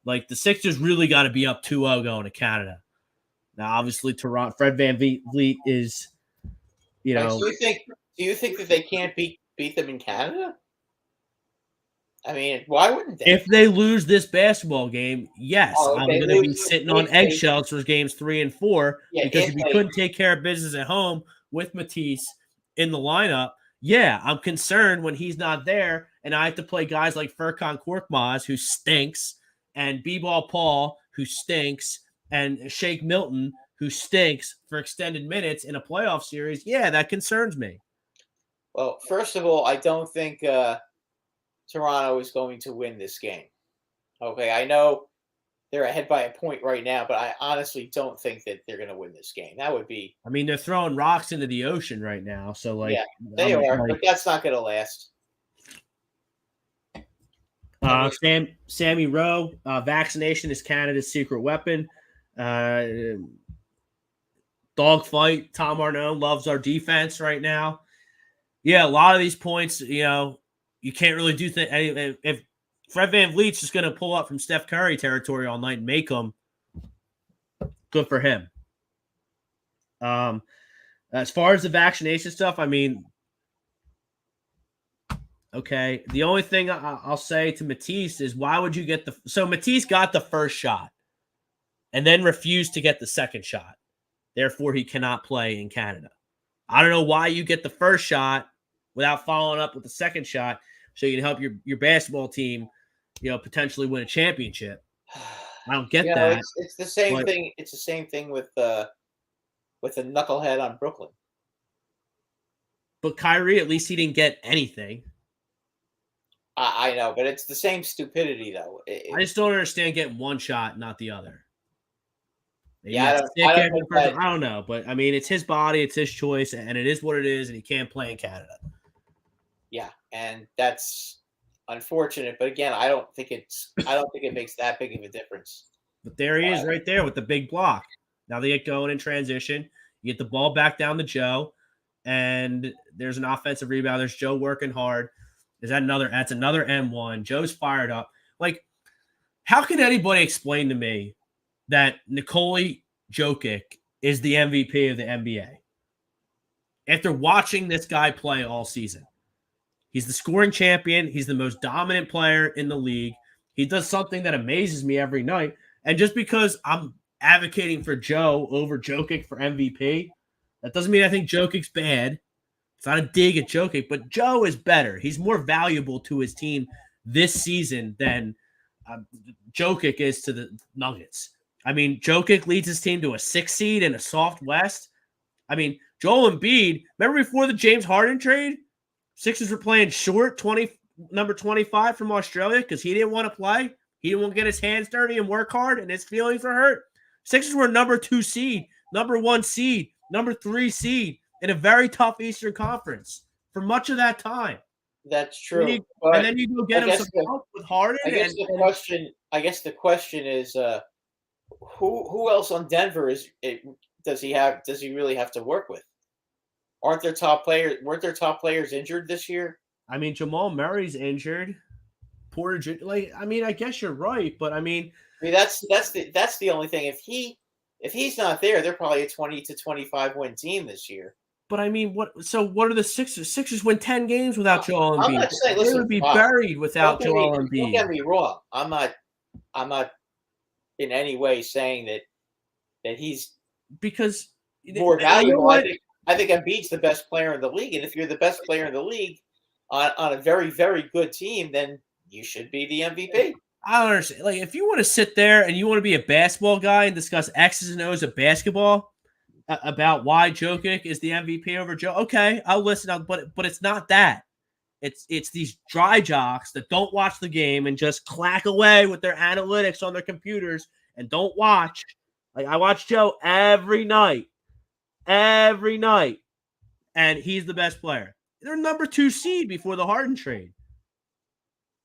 like, the Sixers really got to be up 2-0 going to Canada. Now, obviously, Toronto, Fred VanVleet is, Do you think that they can't beat them in Canada? I mean, why wouldn't they? If they lose this basketball game, yes, I'm going to be sitting on eggshells for games 3 and 4 because if you couldn't take care of business at home with Matisse in the lineup, yeah, I'm concerned when he's not there and I have to play guys like Furkan Korkmaz, who stinks, and B-Ball Paul, who stinks, and Shake Milton, who stinks for extended minutes in a playoff series. Yeah, that concerns me. Well, first of all, I don't think Toronto is going to win this game. Okay, I know they're ahead by a point right now, but I honestly don't think that they're going to win this game. That would be... I mean, they're throwing rocks into the ocean right now, so, like... Yeah, they are, but that's not going to last. Sammy Rowe, vaccination is Canada's secret weapon. Dogfight, Tom Arnaud loves our defense right now. Yeah, a lot of these points, you can't really do things. If Fred VanVleet's just going to pull up from Steph Curry territory all night and make them, good for him. As far as the vaccination stuff, I mean, okay, the only thing I'll say to Matisse is why would you get so Matisse got the first shot and then refused to get the second shot. Therefore, he cannot play in Canada. I don't know why you get the first shot without following up with the second shot so you can help your basketball team, potentially win a championship. I don't get that. It's the same thing. It's the same thing with the knucklehead on Brooklyn. But Kyrie, at least he didn't get anything. I know, but it's the same stupidity, though. I just don't understand getting one shot, not the other. Maybe I don't know, but I mean, it's his body, it's his choice, and it is what it is, and he can't play in Canada. Yeah, and that's unfortunate. But again, I don't think it makes that big of a difference. But there he is, right there with the big block. Now they get going in transition. You get the ball back down to Joe, and there's an offensive rebound. There's Joe working hard. That's another M1. Joe's fired up. Like, how can anybody explain to me that Nikola Jokic is the MVP of the NBA after watching this guy play all season? He's the scoring champion. He's the most dominant player in the league. He does something that amazes me every night. And just because I'm advocating for Joe over Jokic for MVP, that doesn't mean I think Jokic's bad. It's not a dig at Jokic, but Joe is better. He's more valuable to his team this season than Jokic is to the Nuggets. I mean, Jokic leads his team to a 6 seed in a soft West. I mean, Joel Embiid, remember before the James Harden trade? Sixers were playing short, number 25 from Australia, because he didn't want to play. He didn't want to get his hands dirty and work hard, and his feelings were hurt. Sixers were number 2 seed, number 1 seed, number 3 seed in a very tough Eastern Conference for much of that time. That's true. And then you go get him some help with Harden. I guess the question is, who else on Denver does he really have to work with? Weren't their top players injured this year? I mean, Jamal Murray's injured. I guess you're right, but I mean that's the only thing. If he's not there, they're probably a 20 to 25 win team this year. But I mean, what are the Sixers? Sixers win 10 games without Joel Embiid. I'm not saying, listen, they would be buried without Joel Embiid. Don't get me wrong. I'm not in any way saying that he's because more valuable. I think Embiid's the best player in the league, and if you're the best player in the league on a very, very good team, then you should be the MVP. I don't understand. Like, if you want to sit there and you want to be a basketball guy and discuss X's and O's of basketball about why Jokic is the MVP over Joe, okay, I'll listen. But it's not that. It's these dry jocks that don't watch the game and just clack away with their analytics on their computers and don't watch. Like, I watch Joe every night, and he's the best player. They're number 2 seed before the Harden trade.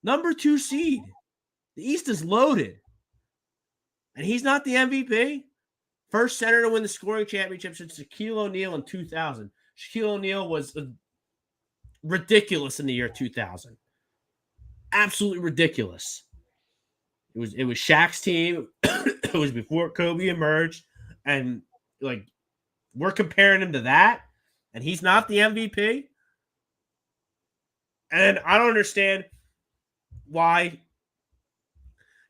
Number 2 seed. The East is loaded. And he's not the MVP. First center to win the scoring championship since Shaquille O'Neal in 2000. Shaquille O'Neal was ridiculous in the year 2000. Absolutely ridiculous. It was Shaq's team. It was before Kobe emerged. And, like, we're comparing him to that. And he's not the MVP. And I don't understand why,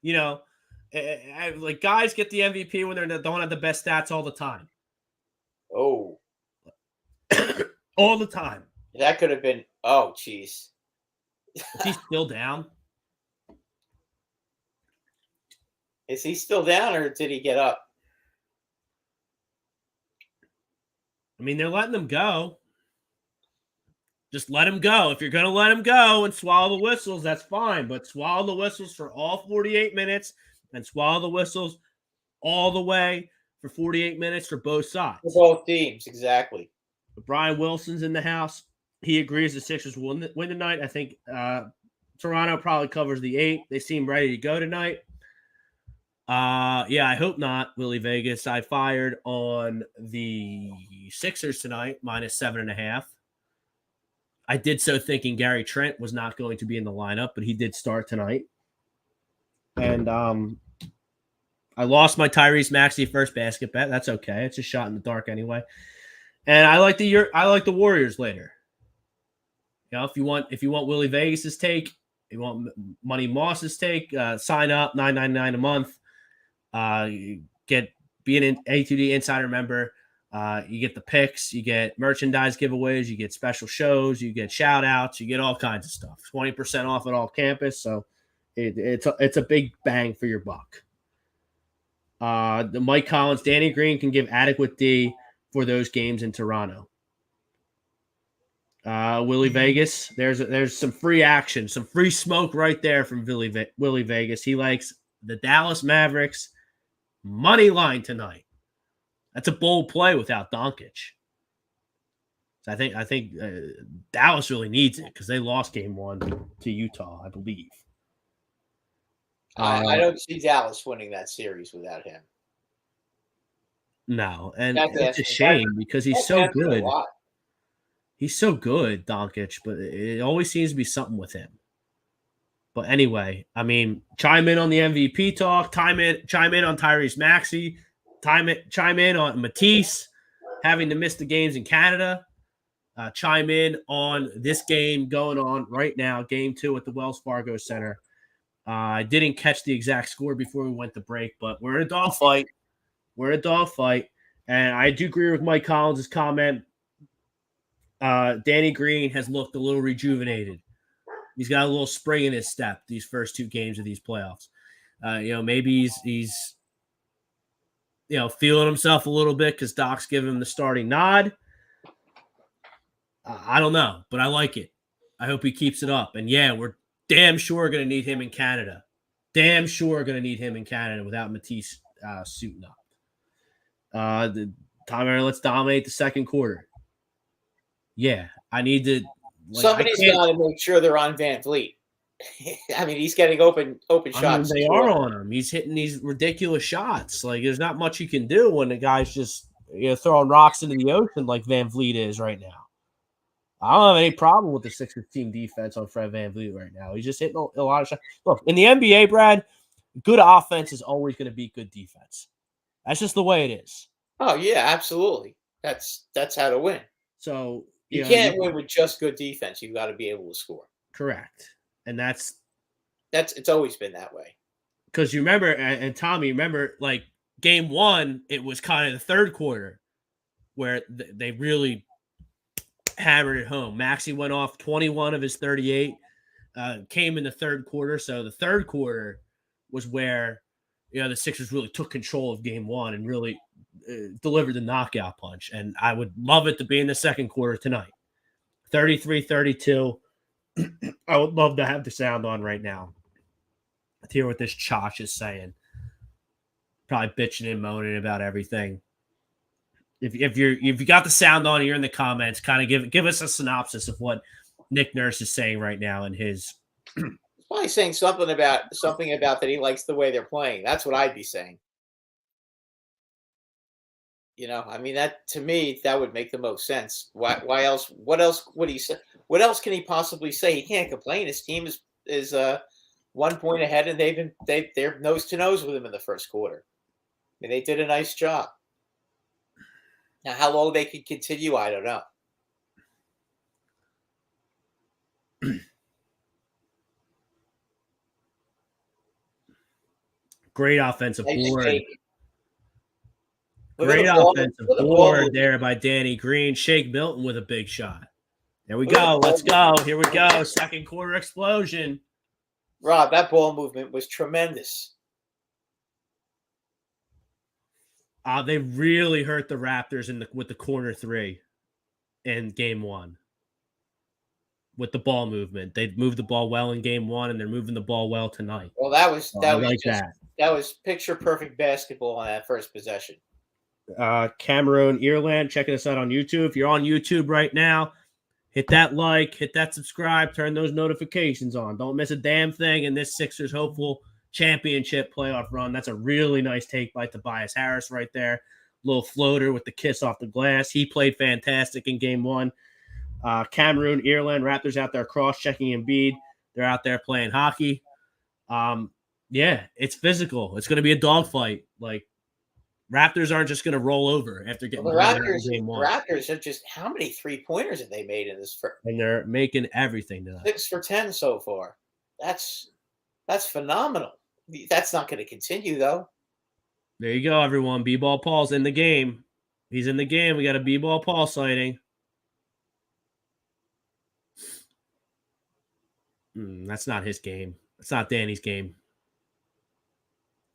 like, guys get the MVP when they don't have the best stats all the time. Oh. All the time. That could have been, oh, jeez. Is he still down? Is he still down, or did he get up? I mean, they're letting him go. Just let him go. If you're going to let him go and swallow the whistles, that's fine. But swallow the whistles for all 48 minutes and swallow the whistles all the way for 48 minutes for both sides. For both teams, exactly. But Brian Wilson's in the house. He agrees the Sixers will win tonight. I think Toronto probably covers the 8. They seem ready to go tonight. I hope not, Willie Vegas. I fired on the Sixers tonight, -7.5. I did so thinking Gary Trent was not going to be in the lineup, but he did start tonight. And I lost my Tyrese Maxey first basket bet. That's okay. It's a shot in the dark anyway. And I like the Warriors later. If you want Willie Vegas's take, if you want Money Moss's take, sign up, $9.99 a month. Be an A2D Insider member. You get the picks, you get merchandise giveaways, you get special shows, you get shout outs, you get all kinds of stuff. 20% off at all campus. So it's a big bang for your buck. The Mike Collins, Danny Green can give adequate D for those games in Toronto. Willie Vegas, there's some free action, some free smoke right there from Willie Vegas. He likes the Dallas Mavericks money line tonight. That's a bold play without Doncic. So I think Dallas really needs it because they lost game 1 to Utah, I believe. I don't see Dallas winning that series without him. No, and it's a shame because he's so good. He's so good, Doncic, but it always seems to be something with him. But anyway, I mean, chime in on the MVP talk. Chime in on Tyrese Maxey. Chime in on Matisse having to miss the games in Canada. Chime in on this game going on right now, Game 2 at the Wells Fargo Center. I didn't catch the exact score before we went to break, but we're in a dogfight. And I do agree with Mike Collins' comment. Danny Green has looked a little rejuvenated. He's got a little spring in his step these first 2 games of these playoffs. Maybe he's feeling himself a little bit because Doc's giving him the starting nod. I don't know, but I like it. I hope he keeps it up. And yeah, we're damn sure going to need him in Canada. Without Matisse suiting up. Let's dominate the second quarter. Yeah, I need to. Somebody's got to make sure they're on Van Vliet. I mean, he's getting open shots. They are on him. He's hitting these ridiculous shots. Like, there's not much you can do when the guy's just throwing rocks into the ocean like Van Vliet is right now. I don't have any problem with the Sixers team defense on Fred VanVleet right now. He's just hitting a lot of shots. Look, in the NBA, Brad, good offense is always going to beat good defense. That's just the way it is. Oh yeah, absolutely. That's how to win. So you can't win with just good defense. You've got to be able to score. Correct, and it's always been that way. Because you remember, and Tommy, like Game 1, it was kind of the third quarter where they really hammered it home. Maxey went off 21 of his 38, came in the third quarter. So the third quarter was where the Sixers really took control of Game 1 and really delivered the knockout punch. And I would love it to be in the second quarter tonight. 33-32. I would love to have the sound on right now to hear what this Chosh is saying. Probably bitching and moaning about everything. If you got the sound on, you're in the comments. Kind of give us a synopsis of what Nick Nurse is saying right now in his. He's probably saying something about that he likes the way they're playing. That's what I'd be saying. I mean, that to me that would make the most sense. Why else? What else would he say? What else can he possibly say? He can't complain. His team is 1 point ahead, and they're nose to nose with him in the first quarter. I mean, they did a nice job. Now, how long they can continue, I don't know. Great offensive board. Great offensive board there by Danny Green. Shake Milton with a big shot. There we go. Let's go. Here we go. Second quarter explosion. Rob, that ball movement was tremendous. They really hurt the Raptors with the corner 3 in Game 1. With the ball movement, they moved the ball well in Game 1, and they're moving the ball well tonight. Well, that was picture perfect basketball on that first possession. Cameroon, Ireland, checking us out on YouTube. If you're on YouTube right now, hit that like, hit that subscribe, turn those notifications on. Don't miss a damn thing in this Sixers hopeful championship playoff run. That's a really nice take by Tobias Harris right there. Little floater with the kiss off the glass. He played fantastic in Game 1. Cameroon, Ireland, Raptors out there cross-checking Embiid. They're out there playing hockey. Yeah, it's physical. It's going to be a dogfight. Like, Raptors aren't just going to roll over after getting the Raptors are just, how many 3-pointers have they made in this first? And they're making everything tonight. 6 for 10 so far. That's phenomenal. That's not going to continue, though. There you go, everyone. B-Ball Paul's in the game. He's in the game. We got a B-Ball Paul sighting. That's not his game. That's not Danny's game.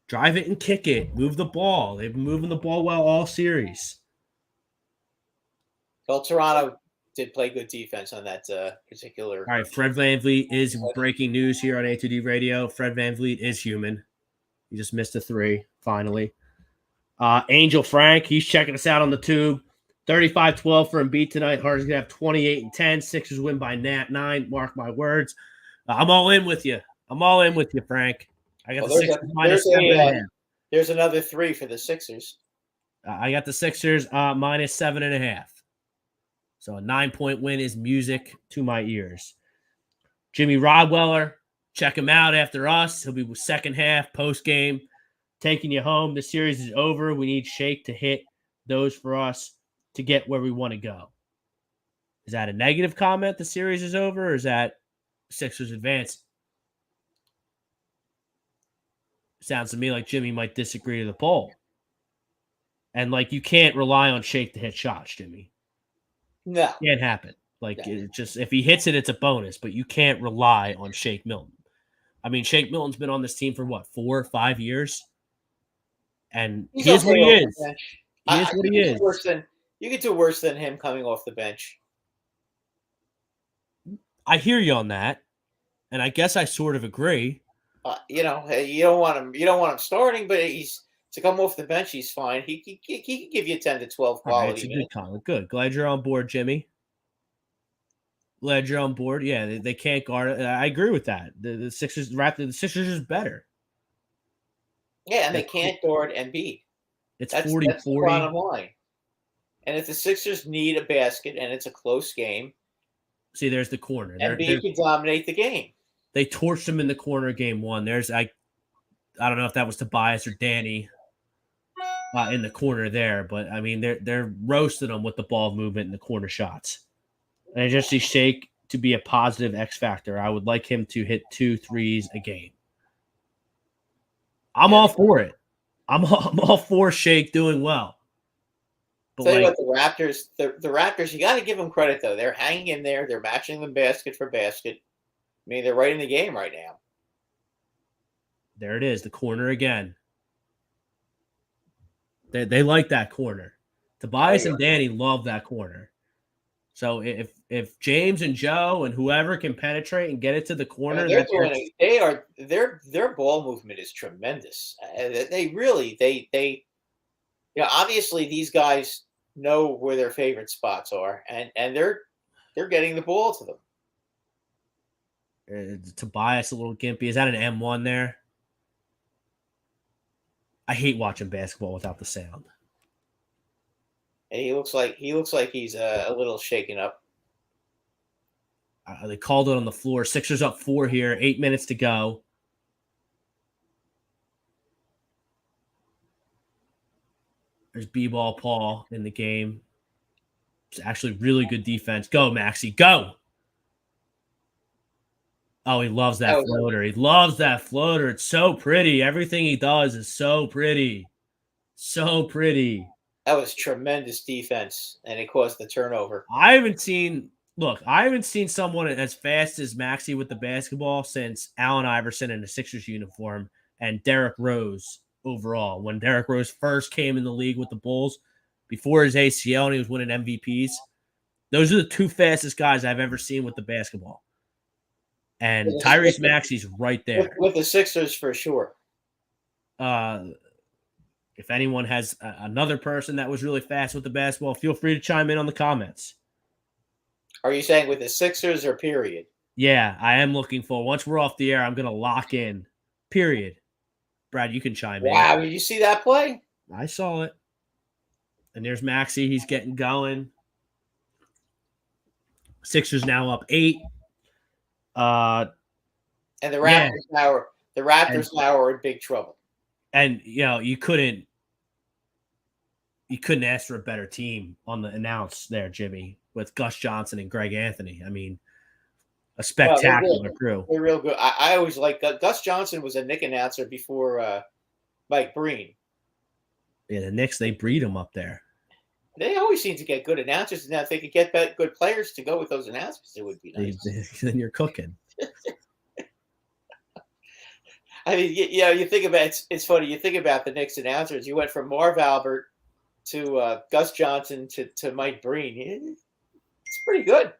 Drive it and kick it. Move the ball. They've been moving the ball well all series. Well, Toronto did play good defense on that particular. All right, Fred VanVleet is breaking news here on A2D Radio. Fred VanVleet is human. He just missed a 3, finally. Angel Frank, he's checking us out on the tube. 35-12 for Embiid tonight. Harden's going to have 28 and 10. Sixers win by 9. Mark my words. I'm all in with you. Frank. I got the Sixers minus 7.5. There's another 3 for the Sixers. I got the Sixers minus 7.5. So a 9-point win is music to my ears. Jimmy Rodweller, check him out after us. He'll be with second half, post game, taking you home. The series is over. We need Shake to hit those for us to get where we want to go. Is that a negative comment? The series is over, or is that Sixers advance? Sounds to me like Jimmy might disagree to the poll. And like you can't rely on Shake to hit shots, Jimmy. No. Can't happen. Like it just if he hits it, it's a bonus, but you can't rely on Shake Milton. I mean, Shake Milton's been on this team for what, 4 or 5 years? And he is what he is. He is what he is. You could do worse than him coming off the bench. I hear you on that, and I guess I sort of agree. You don't want him. You don't want him starting, but to come off the bench, he's fine. He can give you 10 to 12 quality. It's a good comment. Good. Glad you're on board, Jimmy. Glad you're on board. Yeah, they can't guard it. I agree with that. The Sixers, the Sixers is better. Yeah, and they can't guard Embiid. It's that's 40-40. That's the bottom line. And if the Sixers need a basket and it's a close game, see, there's the corner. Embiid can dominate the game. They torched him in the corner game one. There's I don't know if that was Tobias or Danny in the corner there, but I mean they're roasting him with the ball movement and the corner shots. And I just see Shake to be a positive X factor. I would like him to hit 2 threes a game. I'm all for it. I'm all for Shake doing well. But tell you what, the Raptors, you got to give them credit though. They're hanging in there. They're matching them basket for basket. I mean, they're right in the game right now. There it is, the corner again. They like that corner. Tobias and Danny love that corner. So if James and Joe and whoever can penetrate and get it to the corner, their ball movement is tremendous. They really obviously these guys know where their favorite spots are, and they're getting the ball to them. Tobias a little gimpy. Is that an M1 there? I hate watching basketball without the sound. And he looks like he's a little shaken up. They called it on the floor. Sixers up 4 here. 8 minutes to go. There's B-ball Paul in the game. It's actually really good defense. Go, Maxey. Go. Oh, he loves that floater. He loves that floater. It's so pretty. Everything he does is so pretty. So pretty. That was tremendous defense, and it caused the turnover. I haven't seen someone as fast as Maxey with the basketball since Allen Iverson in a Sixers uniform and Derrick Rose overall. When Derrick Rose first came in the league with the Bulls, before his ACL and he was winning MVPs, those are the 2 fastest guys I've ever seen with the basketball. And Tyrese Maxey's right there. With the Sixers for sure. If anyone has another person that was really fast with the basketball, feel free to chime in on the comments. Are you saying with the Sixers or period? Yeah, I am looking for. Once we're off the air, I'm going to lock in. Period. Brad, you can chime in. Wow, did you see that play? I saw it. And there's Maxey. He's getting going. Sixers now up 8. And the Raptors now are in big trouble. And you couldn't ask for a better team on the announce there, Jimmy, with Gus Johnson and Greg Anthony. I mean, a spectacular crew. They're real good. I always like Gus Johnson was a Knick announcer before Mike Breen. Yeah, the Knicks, they breed them up there. They always seem to get good announcers. Now, if they could get good players to go with those announcers, it would be nice. Then you're cooking. I mean, you think about it's funny. You think about the Knicks announcers. You went from Marv Albert to Gus Johnson to Mike Breen. It's pretty good.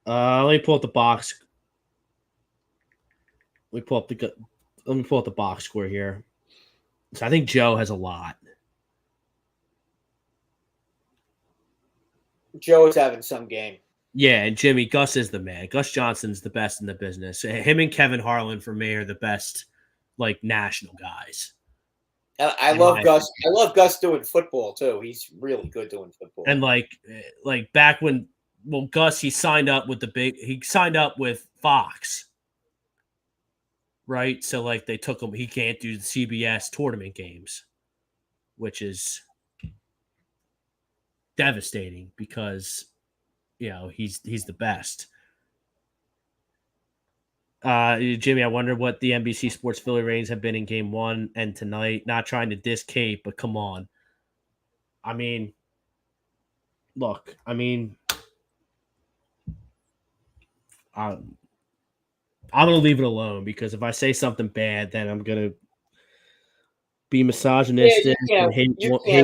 Let me pull up the box. Let me pull up the box score here. So I think Joe has a lot. Joe is having some game. Yeah, and Jimmy, Gus is the man. Gus Johnson's the best in the business. Him and Kevin Harlan, for me, are the best, national guys. I love Gus. I love Gus doing football too. He's really good doing football. And like back when Gus he signed up with Fox. Right? So like they took him, he can't do the CBS tournament games, which is devastating because he's the best. Jimmy, I wonder what the NBC Sports Philly ratings have been in game 1 and tonight. Not trying to diss Kate, but come on. I mean, look, I'm gonna leave it alone because if I say something bad, then I'm gonna be misogynistic and hate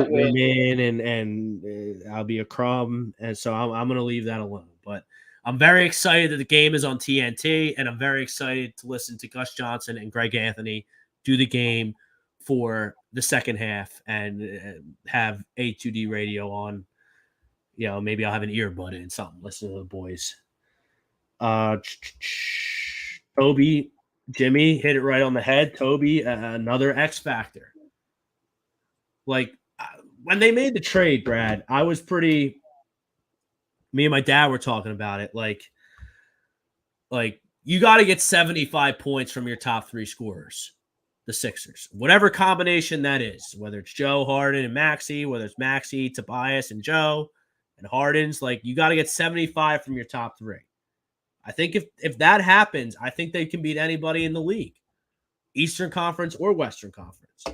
women, and I'll be a crumb, and so I'm gonna leave that alone. But I'm very excited that the game is on TNT, and I'm very excited to listen to Gus Johnson and Greg Anthony do the game for the second half and have A2D radio on. Maybe I'll have an earbud in something, listen to the boys. Toby, Jimmy hit it right on the head. Toby, another X factor. Like when they made the trade, Brad, I was me and my dad were talking about it. Like you got to get 75 points from your top 3 scorers, the Sixers, whatever combination that is, whether it's Joe, Harden, and Maxey, whether it's Maxey, Tobias, and Joe, and Harden's. Like you got to get 75 from your top 3. I think if that happens, I think they can beat anybody in the league, Eastern Conference or Western Conference.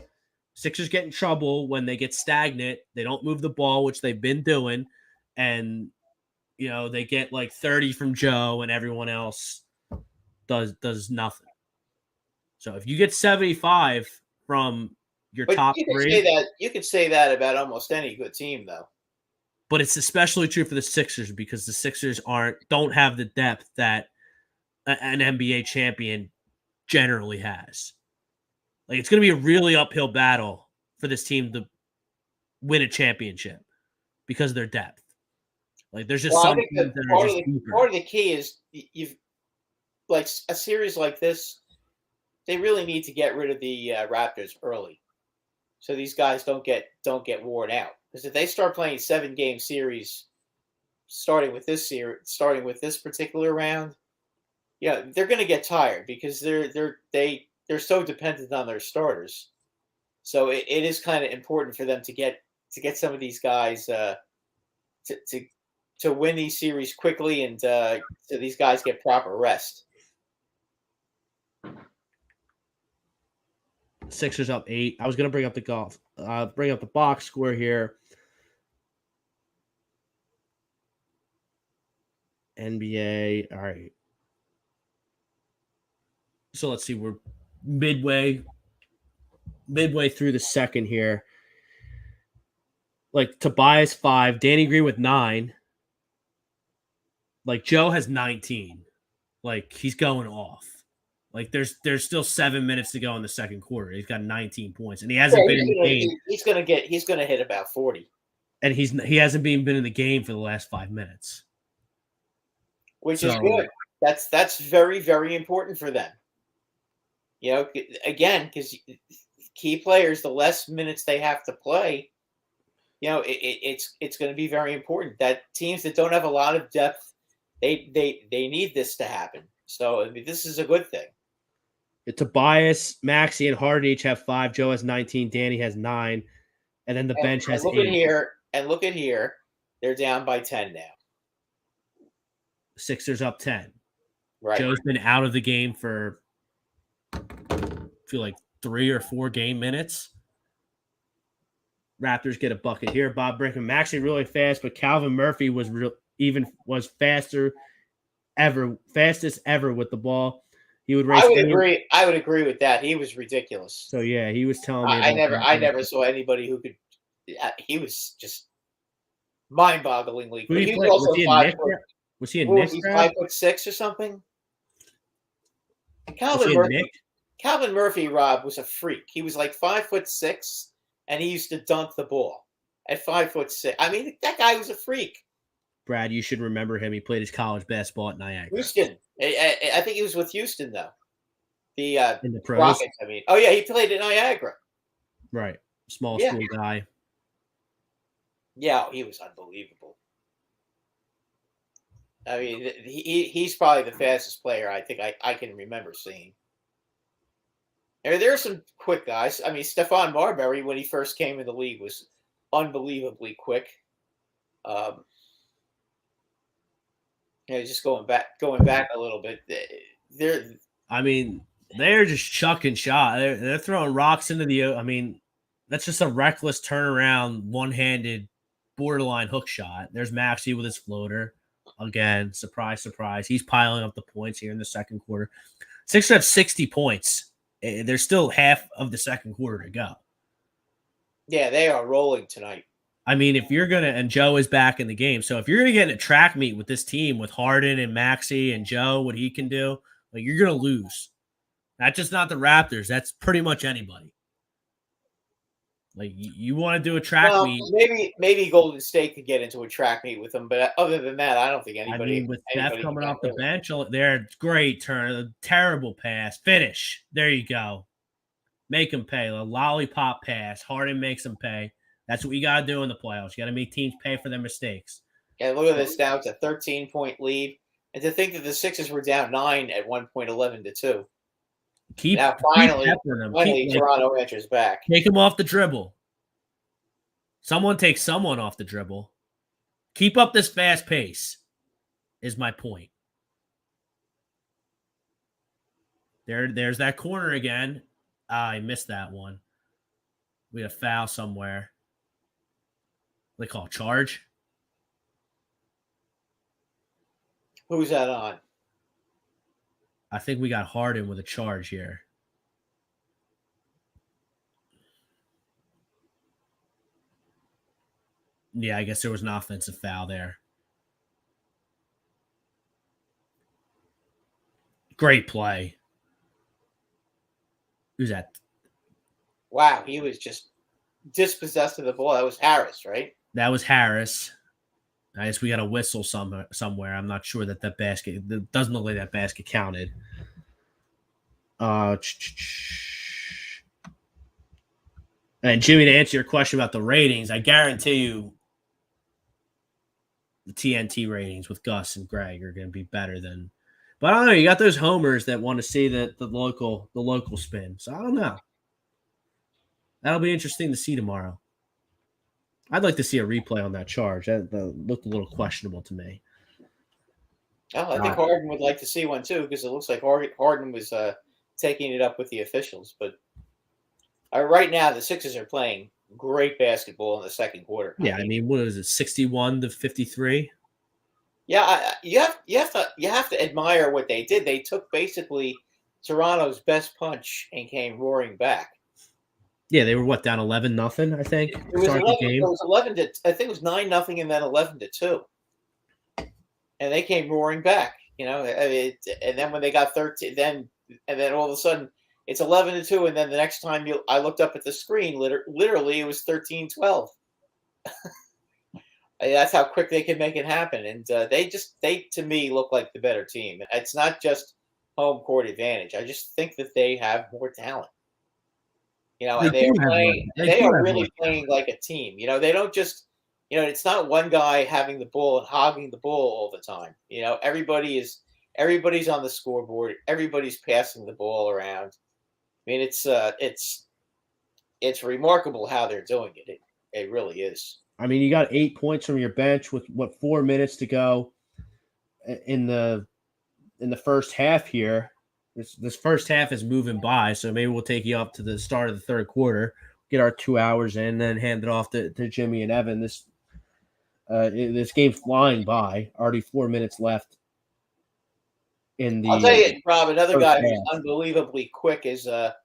Sixers get in trouble when they get stagnant. They don't move the ball, which they've been doing, and they get like 30 from Joe, and everyone else does nothing. So if you get 75 from your top 3, you could say that about almost any good team, though. But it's especially true for the Sixers because the Sixers don't have the depth that an NBA champion generally has. Like it's going to be a really uphill battle for this team to win a championship because of their depth. Like there's just part of the key is you've like a series like this. They really need to get rid of the Raptors early, so these guys don't get worn out. Because if they start playing 7-game series, starting with this particular round, they're going to get tired because they're so dependent on their starters. So it is kind of important for them to get some of these guys to win these series quickly, and so these guys get proper rest. Sixers up 8. I was going to bring up the box score here. NBA. All right. So let's see. We're midway through the second here. Like Tobias 5, Danny Green with 9. Like Joe has 19. Like he's going off. Like there's still 7 minutes to go in the second quarter. He's got 19 points, and he hasn't been in the game. He's gonna hit about 40. And he hasn't been in the game for the last 5 minutes. Which is good. That's very, very important for them. Again, because key players, the less minutes they have to play, it's going to be very important. That teams that don't have a lot of depth, they need this to happen. So this is a good thing. Tobias, Maxey, and Harden each have 5. Joe has 19. Danny has 9, and then the bench has 8. Look at here, they're down by 10 now. Sixers up 10. Right. Joe's been out of the game for I feel like 3 or 4 game minutes. Raptors get a bucket here. Bob Brickman, Maxey really fast, but Calvin Murphy was fastest ever with the ball. He would race. I would agree with that. He was ridiculous. So yeah, he was telling me. I never saw anybody who could. He was just mind-bogglingly. He was also 5 foot. Was he a Nick? He's 5'6" or something. Calvin Murphy, Rob, was a freak. He was like 5'6", and he used to dunk the ball at 5'6". I mean, that guy was a freak. Brad, you should remember him. He played his college basketball at Niagara. Houston. I think he was with Houston though. In the pros. Rockets. I mean, oh yeah, he played at Niagara. Right. Small Yeah. school guy. Yeah, he was unbelievable. I mean, he's probably the fastest player I think I can remember seeing. And there are some quick guys. I mean, Stephon Marbury, when he first came in the league, was unbelievably quick. Just going back a little bit. They're just chucking shot. They're throwing rocks into the. I mean, that's just a reckless turnaround, one-handed, borderline hook shot. There's Maxey with his floater. Again, surprise, surprise. He's piling up the points here in the second quarter. Sixers have 60 points. There's still half of the second quarter to go. Yeah, they are rolling tonight. I mean, if you're going to, and Joe is back in the game. So if you're going to get in a track meet with this team with Harden and Maxey and Joe, what he can do, like, you're going to lose. That's just not the Raptors. That's pretty much anybody. Like, you want to do a track meet. Maybe Golden State could get into a track meet with them, but other than that, I don't think anybody. I mean, with Steph coming off the bench, there, great turn, a terrible pass, finish. There you go. Make him pay. A lollipop pass. Harden makes him pay. That's what you got to do in the playoffs. You got to make teams pay for their mistakes. Yeah, look at this now. It's a 13-point lead. And to think that the Sixers were down 9 at one point, 11-2. Now finally Toronto enters back. Take him off the dribble. Someone takes someone off the dribble. Keep up this fast pace is my point. There's that corner again. I missed that one. We had a foul somewhere. What they call charge? Who's that on? I think we got Harden with a charge here. Yeah, I guess there was an offensive foul there. Great play. Who's that? Wow, he was just dispossessed of the ball. That was Harris, right? That was Harris. I guess we got a whistle somewhere. I'm not sure that basket. It doesn't look like that basket counted. And Jimmy, to answer your question about the ratings, I guarantee you the TNT ratings with Gus and Greg are going to be better than. But I don't know. You got those homers that want to see the local spin. So I don't know. That'll be interesting to see tomorrow. I'd like to see a replay on that charge. That looked a little questionable to me. Oh, I think Harden would like to see one too, because it looks like Harden was taking it up with the officials. But right now, the Sixers are playing great basketball in the second quarter. Yeah, I mean, what is it, 61-53? Yeah, you have to admire what they did. They took basically Toronto's best punch and came roaring back. Yeah, they were down 11-0, I think. It was 11. It was 11 to. I think it was 9-0 and then 11-2. And they came roaring back. And then when they got 13, then all of a sudden it's 11-2, and then the next time I looked up at the screen, literally it was 13-12. That's how quick they can make it happen, and they to me look like the better team. It's not just home court advantage. I just think that they have more talent. And they are really playing like a team. They don't just, it's not one guy having the ball and hogging the ball all the time. Everybody's on the scoreboard. Everybody's passing the ball around. I mean, it's remarkable how they're doing it. It really is. I mean, you got 8 points from your bench with 4 minutes to go in the first half here. This first half is moving by, so maybe we'll take you up to the start of the third quarter, get our 2 hours in, then hand it off to Jimmy and Evan. This game's flying by. Already 4 minutes left. I'll tell you, Rob, another guy who's unbelievably quick is the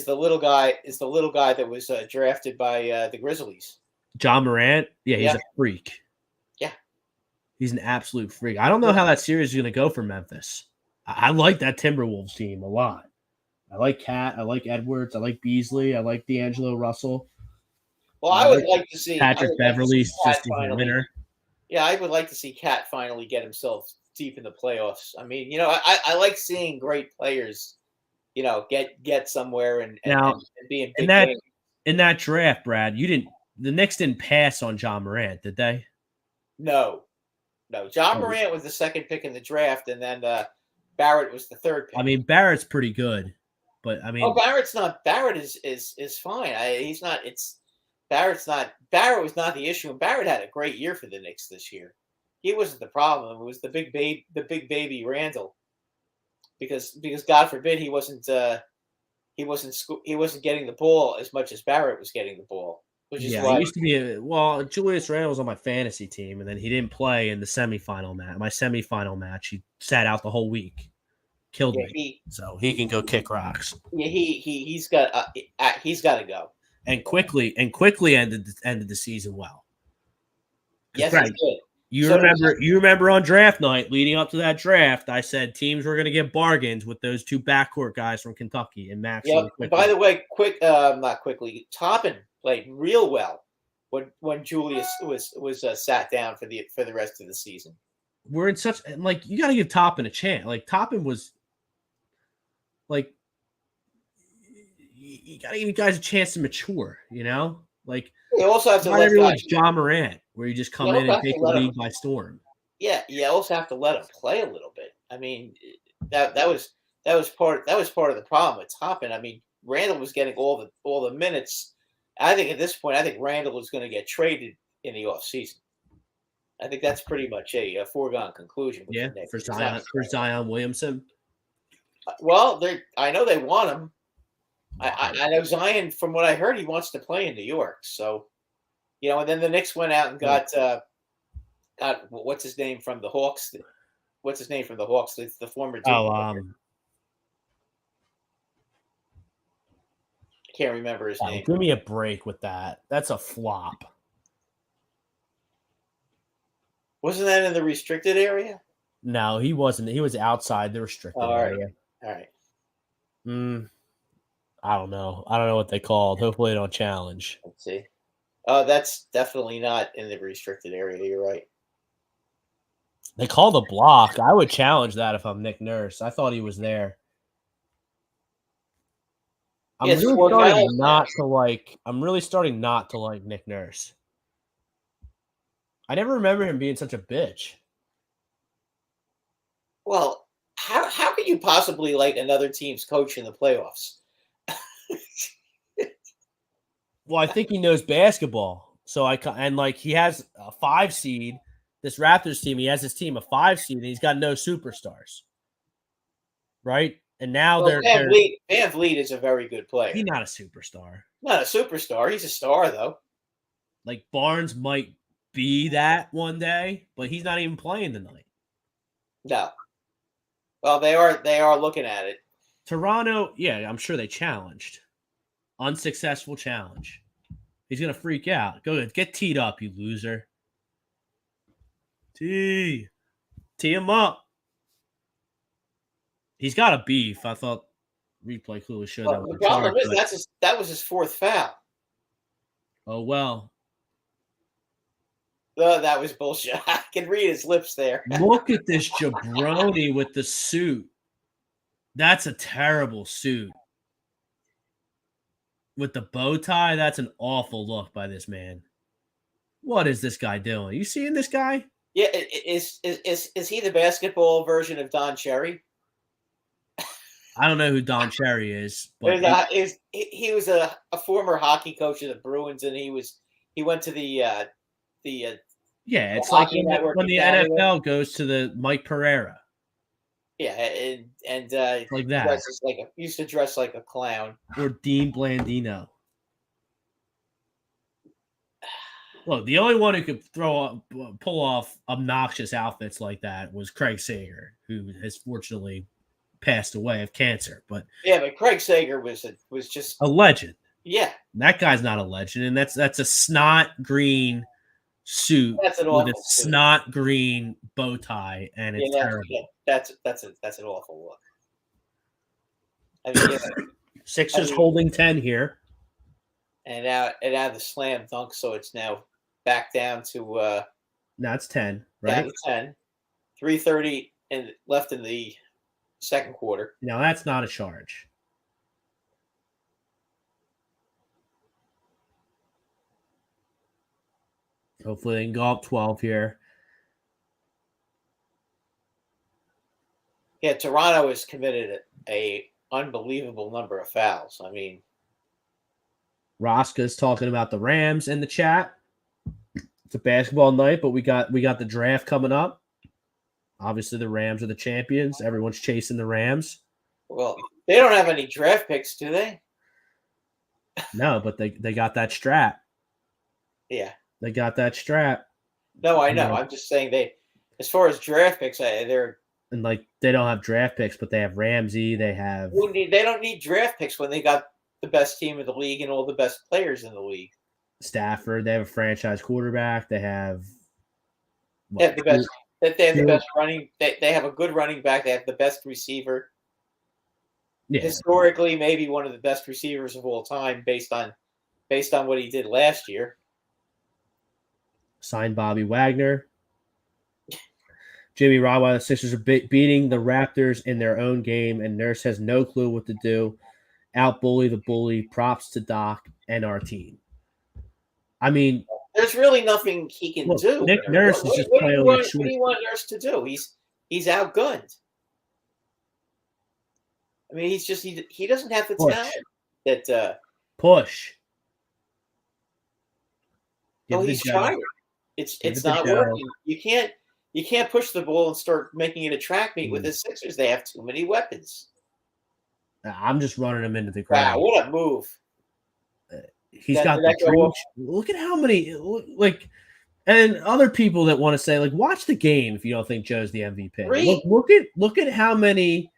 little guy. Is the little guy that was drafted by the Grizzlies. John Morant. Yeah, he's a freak. Yeah, he's an absolute freak. I don't know how that series is going to go for Memphis. I like that Timberwolves team a lot. I like Cat. I like Edwards. I like Beasley. I like D'Angelo Russell. Well, I would like to see Patrick Beverley's just a winner. Yeah, I would like to see Cat finally get himself deep in the playoffs. I mean, I like seeing great players, get somewhere and Now, be in in big that games. in that draft, Brad, the Knicks didn't pass on John Morant, did they? No. John Oh. Morant was the second pick in the draft, and then Barrett was the third pick. I mean, Barrett's pretty good, but I mean, Barrett's not. Barrett is fine. He's not. Barrett's not. Barrett was not the issue, and Barrett had a great year for the Knicks this year. He wasn't the problem. It was the big baby Randall, because God forbid he wasn't getting the ball as much as Barrett was getting the ball, which is why he used to be Julius Randle was on my fantasy team, and then he didn't play in the semifinal match. My semifinal match, he sat out the whole week, killed me. So he can go kick rocks. Yeah, he's got to go. And quickly ended the season well. Yes, Brad, he did. You remember on draft night, leading up to that draft, I said teams were going to get bargains with those two backcourt guys from Kentucky and Maxey. Yep. By the way, not quickly, Toppin played real well when Julius was sat down for the rest of the season. We're in such you got to give Toppin a chance. Toppin was you got to give guys a chance to mature. You also have to let everyone's John Morant, where you just come in and take the league by storm. Yeah, you also have to let him play a little bit. I mean, that was part of the problem with Toppin. I mean, Randall was getting all the minutes. I think at this point, Randall is going to get traded in the offseason. I think that's pretty much a foregone conclusion. For Zion Williamson. Well, I know they want him. I know Zion, from what I heard, he wants to play in New York. So, and then the Knicks went out and got what's his name from the Hawks? What's his name from the Hawks? The former. I can't remember his name. Give me a break with that. That's a flop. Wasn't that in the restricted area? No, he wasn't. He was outside the restricted area. All right. I don't know. I don't know what they called. Hopefully they don't challenge. Let's see. Oh, that's definitely not in the restricted area. You're right. They called a block. I would challenge that if I'm Nick Nurse. I thought he was there. I'm really starting not to like Nick Nurse. I never remember him being such a bitch. Well, how could you possibly like another team's coach in the playoffs? Well, I think he knows basketball. So he has a 5 seed. This Raptors team, he has his team a 5 seed, and he's got no superstars. Right? And now Van Vliet is a very good player. He's not a superstar. Not a superstar. He's a star, though. Barnes might be that one day, but he's not even playing tonight. No. Well, they are looking at it. Toronto, yeah, I'm sure they challenged. Unsuccessful challenge. He's going to freak out. Go ahead. Get teed up, you loser. Tee him up. He's got a beef. I thought replay clearly showed that. The problem is that was his 4th foul. Oh, well. That was bullshit. I can read his lips there. Look at this jabroni with the suit. That's a terrible suit. With the bow tie, that's an awful look by this man. What is this guy doing? You seeing this guy? Yeah, is he the basketball version of Don Cherry? I don't know who Don Cherry is, but he was a former hockey coach of the Bruins, and he went to the it's like when the NFL goes to the Mike Pereira. Yeah, and like that. Used to dress like a clown. Or Dean Blandino. Look, the only one who could pull off obnoxious outfits like that was Craig Sager, who has fortunately passed away of cancer. But Craig Sager was just a legend. Yeah, that guy's not a legend, and that's a snot green suit with a snot green bow tie, and it's terrible. That's an awful look. I mean, Sixers holding 10 here, and now the slam dunk, so it's now back down to now it's 10, right? Down to 10. 3:30 left in the second quarter. Now that's not a charge. Hopefully they can go up 12 here. Yeah, Toronto has committed a unbelievable number of fouls. I mean, Rosca's talking about the Rams in the chat. It's a basketball night, but we got the draft coming up. Obviously, the Rams are the champions. Everyone's chasing the Rams. well, they don't have any draft picks, do they? No, but they got that strap. Yeah. They got that strap. No, I know. I'm just saying as far as draft picks, they're and like they don't have draft picks, but they have Ramsey. They don't need draft picks when they got the best team in the league and all the best players in the league. Stafford. They have a franchise quarterback. They have the best. They have the best running. They have a good running back. They have the best receiver. Yeah. Historically, maybe one of the best receivers of all time, based on what he did last year. Signed Bobby Wagner. Jimmy Rodwell, the Sixers are beating the Raptors in their own game, and Nurse has no clue what to do. Out-bully the bully. Props to Doc and our team. I mean, there's really nothing he can do. Nick Nurse is just playing what do you want Nurse to do? He's outgunned. I mean, he's just he doesn't have the talent that push. No, he's trying. It's not working. You can't push the ball and start making it a track meet with the Sixers. They have too many weapons. I'm just running him into the ground. Wow, what a move! He's got the dream. Look at how many and other people that want to say watch the game if you don't think Joe's the MVP. Look at how many.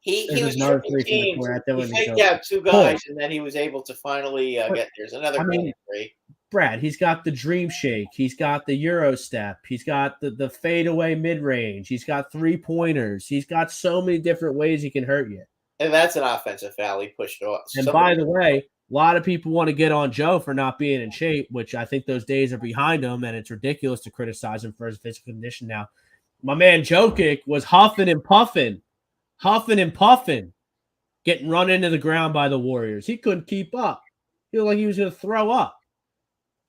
He was triple teamed. He faked out two guys, and then he was able to finally get. There's another three. Brad, he's got the dream shake. He's got the Euro step. He's got the fadeaway mid range. He's got 3-pointers. He's got so many different ways he can hurt you. And that's an offensive foul he pushed off. And by the way, a lot of people want to get on Joe for not being in shape, which I think those days are behind him, and it's ridiculous to criticize him for his physical condition now. My man Jokic was huffing and puffing, getting run into the ground by the Warriors. He couldn't keep up. He looked like he was going to throw up.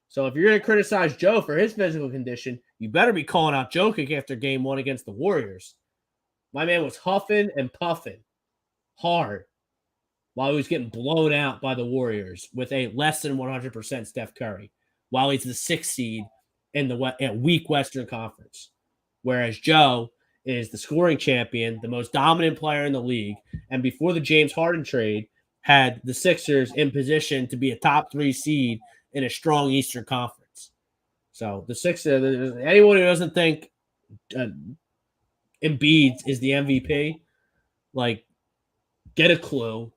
So if you're going to criticize Joe for his physical condition, you better be calling out Jokic after game 1 against the Warriors. My man was huffing and puffing hard while he was getting blown out by the Warriors with a less than 100% Steph Curry while he's the 6th seed in the weak Western Conference. Whereas Joe is the scoring champion, the most dominant player in the league, and before the James Harden trade, had the Sixers in position to be a top 3 seed in a strong Eastern Conference. So the Sixers, anyone who doesn't think Embiid is the MVP, get a clue.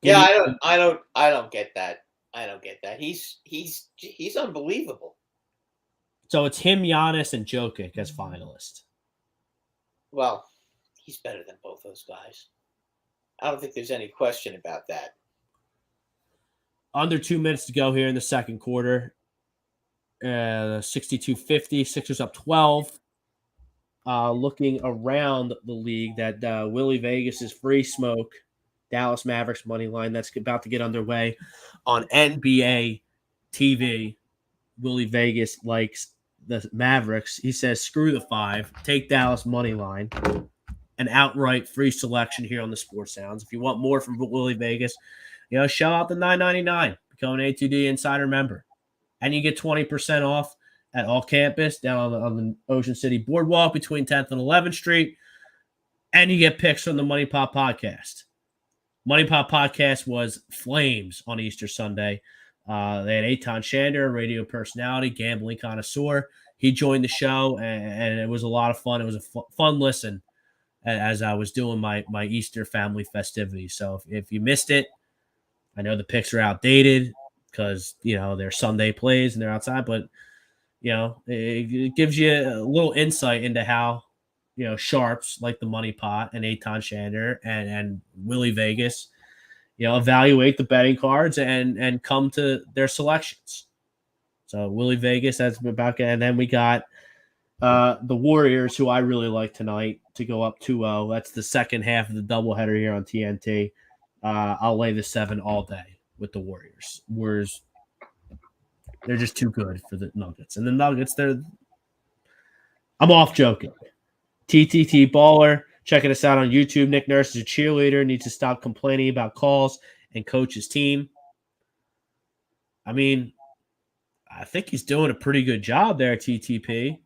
Yeah, I don't get that. I don't get that. He's unbelievable. So it's him, Giannis, and Jokic as finalists. Well, he's better than both those guys. I don't think there's any question about that. Under 2 minutes to go here in the second quarter. 62-50. Sixers up 12. Looking around the league, that Willie Vegas' free smoke Dallas Mavericks money line that's about to get underway on NBA TV. Willie Vegas likes the Mavericks. He says, screw the 5. Take Dallas money line. An outright free selection here on the Sports Sounds. If you want more from Willie Vegas, shell out the $9.99. Become an A2D Insider member. And you get 20% off at all campus down on the Ocean City Boardwalk between 10th and 11th Street. And you get picks from the Money Pop Podcast. Money Pop Podcast was flames on Easter Sunday. They had Eitan Shander, a radio personality, gambling connoisseur. He joined the show, and it was a lot of fun. It was a fun listen as I was doing my Easter family festivities. So if you missed it, I know the picks are outdated because, they're Sunday plays and they're outside, but, it gives you a little insight into how, sharps like the Money Pot and Eitan Shander and Willie Vegas, evaluate the betting cards and come to their selections. So Willie Vegas, that's about, and then we got the Warriors, who I really like tonight, to go up 2-0. That's the second half of the doubleheader here on TNT. I'll lay the 7 all day with the Warriors. They're just too good for the Nuggets. And the Nuggets, I'm off joking. TTT Baller, checking us out on YouTube. Nick Nurse is a cheerleader, needs to stop complaining about calls and coach his team. I mean, I think he's doing a pretty good job there, TTP.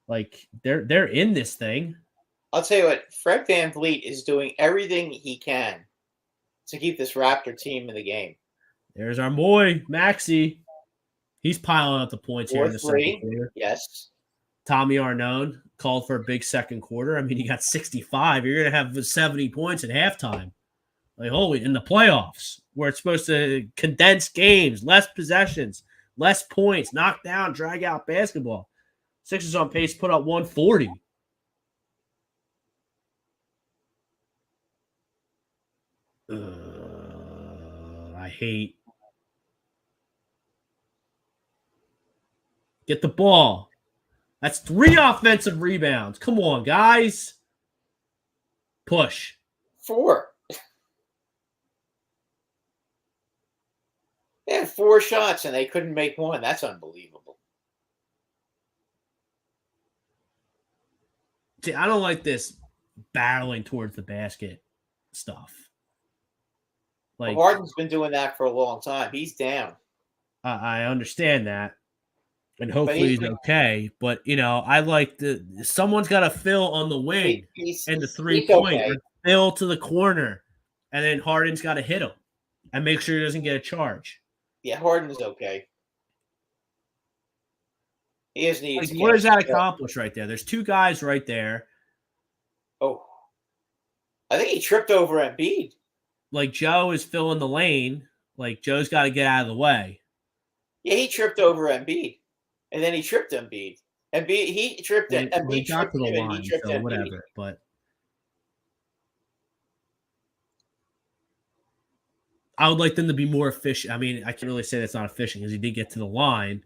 Like, they're in this thing. I'll tell you what, Fred VanVleet is doing everything he can to keep this Raptor team in the game. There's our boy, Maxey. He's piling up the points here in the second quarter. Yes. Tommy Arnone called for a big second quarter. I mean, he got 65. You're going to have 70 points at halftime. Like, holy, in the playoffs, where it's supposed to condense games, less possessions, less points, knock down, drag out basketball. Sixers on pace to put up 140. I hate. Get the ball. That's 3 offensive rebounds. Come on, guys. Push. 4. They had 4 shots and they couldn't make one. That's unbelievable. See, I don't like this barreling towards the basket stuff. Like, Harden's been doing that for a long time. He's down. I understand that. And hopefully he's okay. But, I like someone's got to fill on the wing and the 3-point. Okay. Fill to the corner. And then Harden's got to hit him and make sure he doesn't get a charge. Yeah, Harden's okay. He just needs what does that accomplish right there? There's 2 guys right there. Oh. I think he tripped over Embiid. Like, Joe is filling the lane. Like, Joe's got to get out of the way. Yeah, he tripped over Embiid. And then he tripped Embiid. He tripped Embiid. He got to the line, so whatever. But I would like them to be more efficient. I mean, I can't really say that's not efficient because he did get to the line.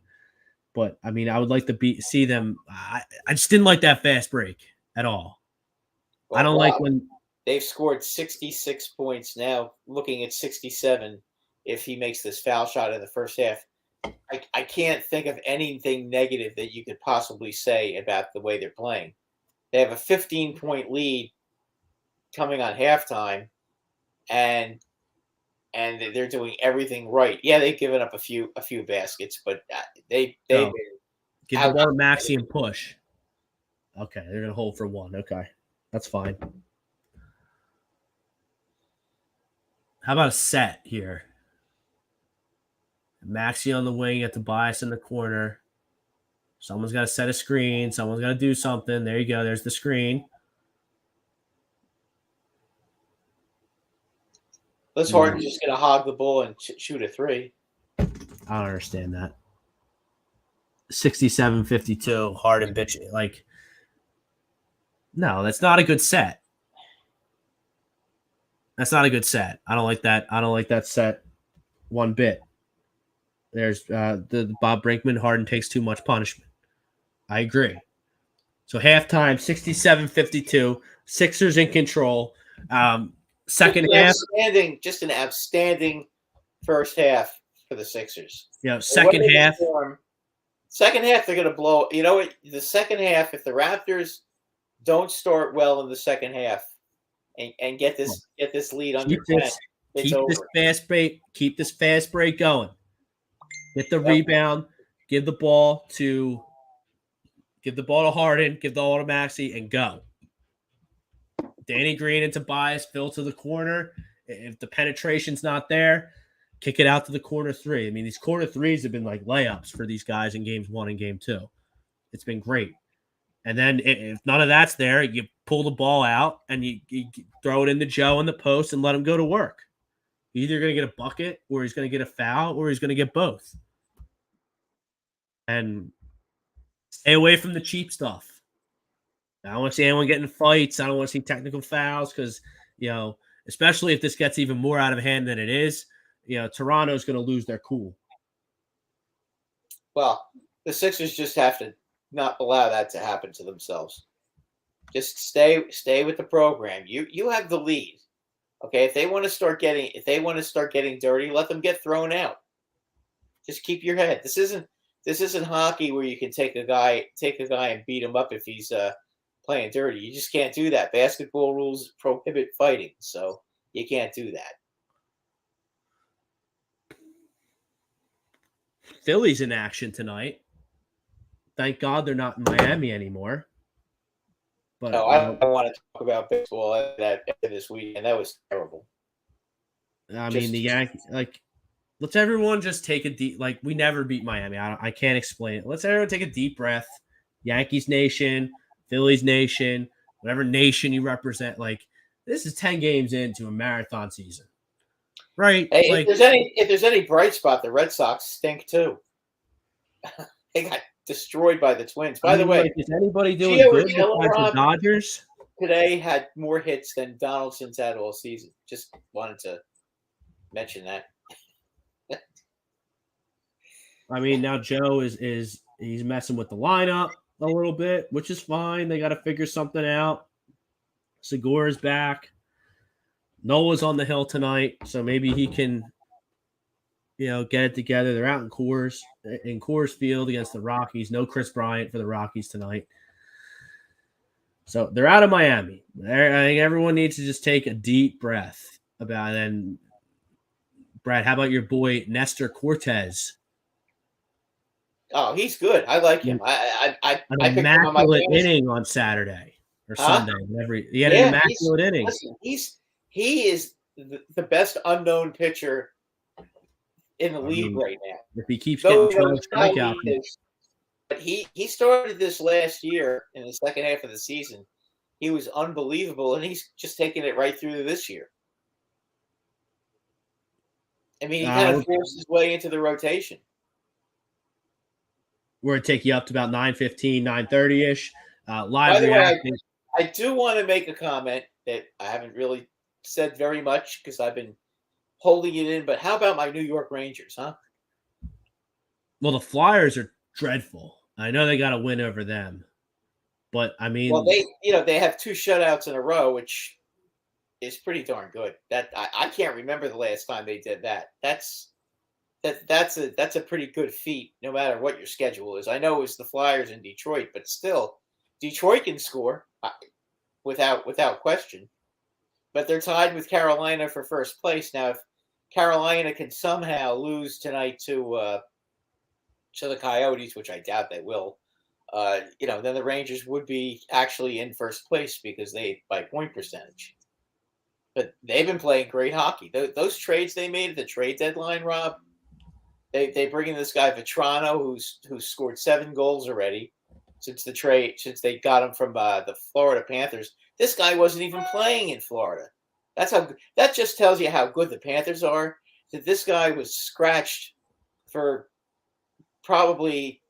But, I mean, I would like to see them. I just didn't like that fast break at all. Well, I don't like when they've scored 66 points now, looking at 67 if he makes this foul shot in the first half. I can't think of anything negative that you could possibly say about the way they're playing. They have a 15-point lead coming on halftime, and they're doing everything right. Yeah, they've given up a few baskets, but they've been give the ball to Maxey and push. Okay, they're gonna hold for 1. Okay, that's fine. How about a set here? Maxey on the wing at Tobias in the corner. Someone's got to set a screen. Someone's got to do something. There you go. There's the screen. Let's Harden just going to hog the ball and shoot a 3. I don't understand that. 67-52. Harden bitch. Like, no, that's not a good set. That's not a good set. I don't like that. I don't like that set one bit. There's the Bob Brinkman, Harden takes too much punishment. I agree. So halftime, 67-52. Sixers in control. Second half. Just an outstanding first half for the Sixers. Second half. Second half, they're going to blow. You know what? The second half, if the Raptors don't start well in the second half and get this lead under 10, it's over. Keep this fast break going. Get the rebound. Give the ball to Harden. Give the ball to Maxey and go. Danny Green and Tobias fill to the corner. If the penetration's not there, kick it out to the corner 3. I mean, these corner 3s have been like layups for these guys in games 1 and game 2. It's been great. And then if none of that's there, you pull the ball out and you throw it into Joe in the post and let him go to work. He's either going to get a bucket or he's going to get a foul or he's going to get both. And stay away from the cheap stuff. I don't want to see anyone getting fights. I don't want to see technical fouls because, especially if this gets even more out of hand than it is, Toronto's going to lose their cool. Well, the Sixers just have to not allow that to happen to themselves. Just stay with the program. You have the lead. Okay, if they want to start getting dirty, let them get thrown out. Just keep your head. This isn't hockey where you can take a guy and beat him up if he's playing dirty. You just can't do that. Basketball rules prohibit fighting, so you can't do that. Philly's in action tonight. Thank God they're not in Miami anymore. But I don't want to talk about baseball after this weekend. That was terrible. I mean, the Yankees, let's everyone just take a deep, we never beat Miami. I can't explain it. Let's everyone take a deep breath. Yankees Nation, Phillies Nation, whatever nation you represent. This is 10 games into a marathon season. Right? Hey, if there's any bright spot, the Red Sox stink too. They got destroyed by the Twins. By the way, is anybody doing good besides the Dodgers? Today had more hits than Donaldson's had all season. Just wanted to mention that. I mean, now Joe is he's messing with the lineup a little bit, which is fine. They got to figure something out. Segura's back. Nola's on the hill tonight, so maybe he can, get it together. They're out in Coors Field against the Rockies. No Chris Bryant for the Rockies tonight. So they're out of Miami. I think everyone needs to just take a deep breath about it. And Brad, how about your boy Nestor Cortez? Oh, he's good. I like him. I an immaculate inning on Saturday or Sunday. He had an immaculate inning. Listen, he is the best unknown pitcher in the league right now. If he keeps getting 12 strikeouts. But he started this last year in the second half of the season. He was unbelievable, and he's just taking it right through to this year. I mean, he kind of forced his way into the rotation. We're going to take you up to about 9:15, 9:30-ish. Live reacting. I do want to make a comment that I haven't really said very much because I've been holding it in, but how about my New York Rangers, huh? Well, the Flyers are dreadful. I know they got to win over them. But, I mean... Well, they have 2 shutouts in a row, which is pretty darn good. That I can't remember the last time they did that. That's a pretty good feat, no matter what your schedule is. I know it was the Flyers in Detroit, but still, Detroit can score without question. But they're tied with Carolina for first place. Now, if Carolina can somehow lose tonight to the Coyotes, which I doubt they will, then the Rangers would be actually in first place because by point percentage. But they've been playing great hockey. Those trades they made at the trade deadline, Rob, they bring in this guy Vetrano, who's scored 7 goals already since they got him from the Florida Panthers. This guy wasn't even playing in Florida. That just tells you how good the Panthers are. That this guy was scratched for probably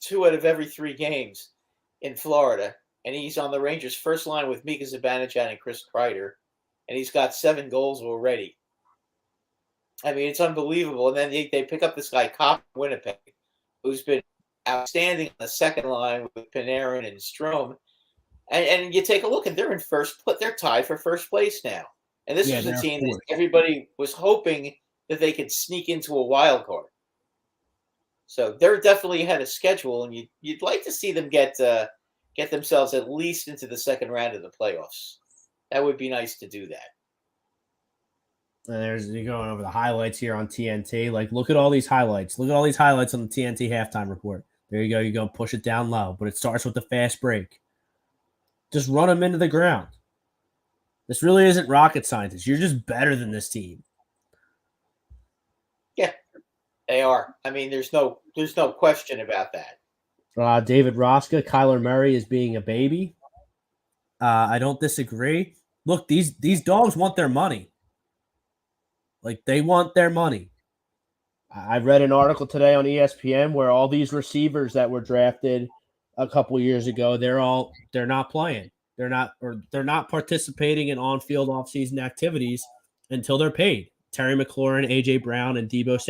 2 out of every 3 games in Florida, and he's on the Rangers' first line with Mika Zibanejad and Chris Kreider, and he's got 7 goals already. I mean, it's unbelievable. And then they pick up this guy, Kopp Winnipeg, who's been outstanding on the second line with Panarin and Strome. And you take a look, and they're in first place. They're tied for first place now. And this was a team that everybody was hoping that they could sneak into a wild card. So they're definitely ahead of schedule, and you'd like to see them get themselves at least into the second round of the playoffs. That would be nice to do that. And you're going over the highlights here on TNT. Look at all these highlights. Look at all these highlights on the TNT halftime report. There you go. You go push it down low, but it starts with the fast break. Just run them into the ground. This really isn't rocket science. You're just better than this team. Yeah, they are. I mean, there's no question about that. David Roska, Kyler Murray is being a baby. I don't disagree. Look, these dogs want their money. They want their money. I read an article today on ESPN where all these receivers that were drafted a couple years ago, they're not playing. They're not participating in on-field off-season activities until they're paid. Terry McLaurin, AJ Brown, and Deebo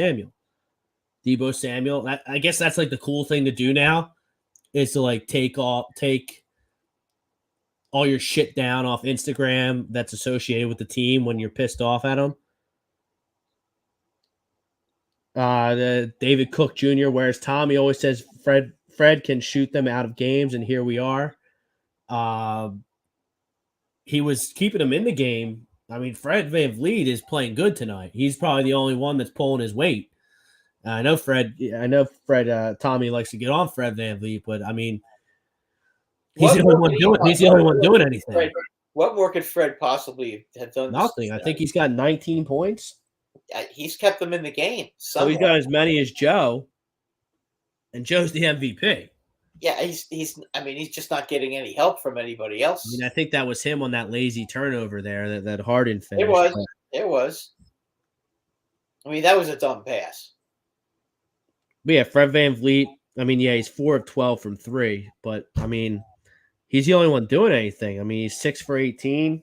Samuel. I guess that's the cool thing to do now is to take all your shit down off Instagram that's associated with the team when you're pissed off at them. The David Cook Jr., whereas Tommy always says Fred can shoot them out of games, and here we are. He was keeping him in the game. I mean, Fred VanVleet is playing good tonight. He's probably the only one that's pulling his weight. I know Fred. Tommy likes to get on Fred VanVleet, but I mean, he's the only one doing. He's the only one doing anything. Fred, what more could Fred possibly have done? Nothing. I think he's got 19 points. He's kept them in the game. So he's got as many as Joe, and Joe's the MVP. Yeah, he's. I mean, he's just not getting any help from anybody else. I mean, I think that was him on that lazy turnover there that Harden finished. It was. I mean, that was a dumb pass. But yeah, Fred VanVleet. I mean, yeah, he's 4 of 12 from 3, but I mean, he's the only one doing anything. I mean, he's 6 for 18.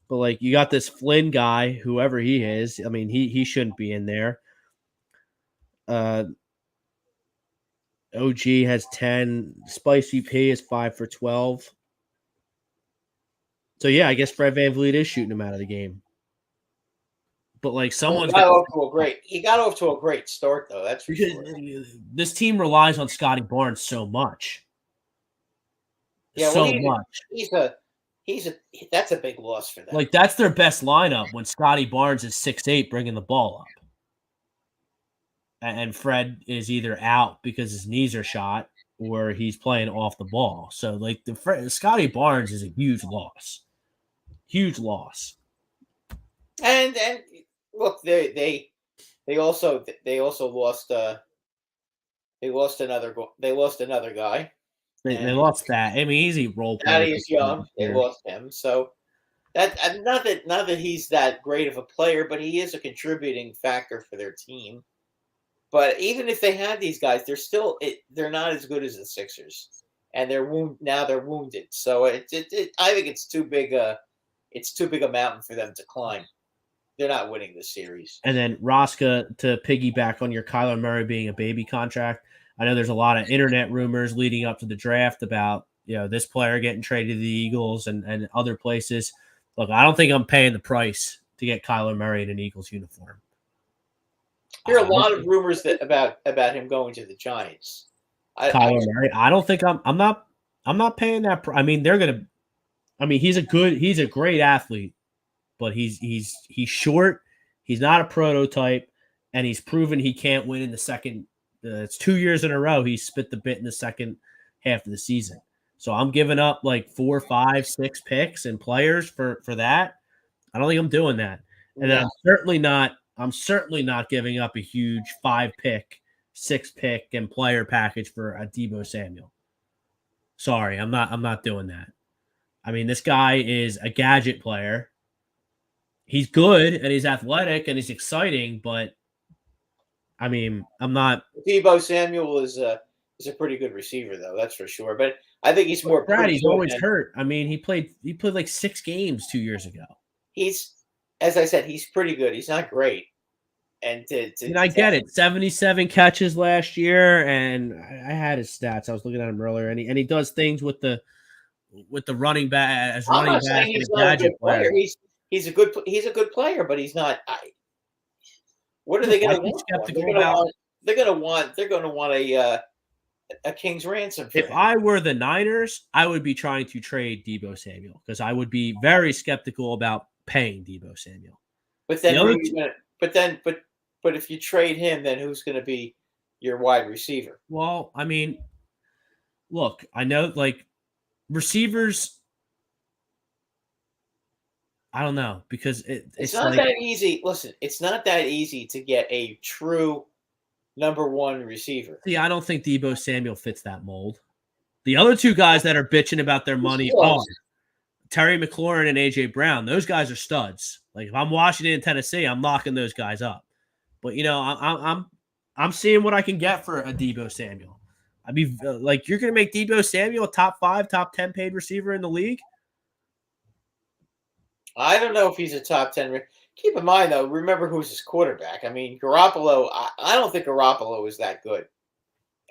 But like, you got this Flynn guy, whoever he is. I mean, he shouldn't be in there. OG has 10. Spicy P is 5 for 12. So yeah, I guess Fred VanVleet is shooting him out of the game. But like, someone's he got off to a great start, though. That's for sure. This team relies on Scotty Barnes so much. Yeah, much. That's a big loss for them. Like, that's their best lineup when Scotty Barnes is 6'8", bringing the ball up, and Fred is either out because his knees are shot or he's playing off the ball. So like, Scotty Barnes is a huge loss. Huge loss. And look, they also lost another guy. They lost that. I mean, easy role player. Thaddeus Young. They lost him. So that not that he's that great of a player, but he is a contributing factor for their team. But even if they had these guys, they're not as good as the Sixers, and they're wounded. So I think it's too big a mountain for them to climb. They're not winning this series. And then Roska, to piggyback on your Kyler Murray being a baby contract, I know there's a lot of internet rumors leading up to the draft about, this player getting traded to the Eagles and other places. Look, I don't think I'm paying the price to get Kyler Murray in an Eagles uniform. There are a lot of rumors about him going to the Giants. Kyler Murray, I don't think I'm not paying that. I mean, he's a great athlete, but he's short. He's not a prototype, and he's proven he can't win in the second. It's 2 years in a row he spit the bit in the second half of the season. So I'm giving up like 4, 5, 6 picks and players for that. I don't think I'm doing that, and I'm certainly not giving up a huge 5-pick, 6-pick, and player package for a Deebo Samuel. Sorry, I'm not doing that. I mean, this guy is a gadget player. He's good and he's athletic and he's exciting, but I mean, I'm not. Deebo Samuel is a pretty good receiver, though. That's for sure. But I think he's more. Brad, he's always hurt. I mean, he played like 6 games 2 years ago. As I said, he's pretty good. He's not great. And I get it. 77 catches last year, and I had his stats. I was looking at him earlier, and he does things with the running back as running back. He's not a good player. He's a good player, but he's not. What are they going to want? They're going to want a king's ransom. If I were the Niners, I would be trying to trade Deebo Samuel because I would be very skeptical about paying Deebo Samuel. But then, but if you trade him, then who's going to be your wide receiver? Well, I mean, look, I know like receivers. I don't know because it's not that easy. Listen, it's not that easy to get a true number 1 receiver. See, I don't think Deebo Samuel fits that mold. The other 2 guys that are bitching about their money are Terry McLaurin and AJ Brown. Those guys are studs. Like if I'm Washington and Tennessee, I'm locking those guys up. But I'm seeing what I can get for a Deebo Samuel. I'd be like, you're going to make Deebo Samuel a top 5, top 10 paid receiver in the league? I don't know if he's a top 10. Keep in mind, though, remember who's his quarterback. I mean, Garoppolo, I don't think Garoppolo is that good.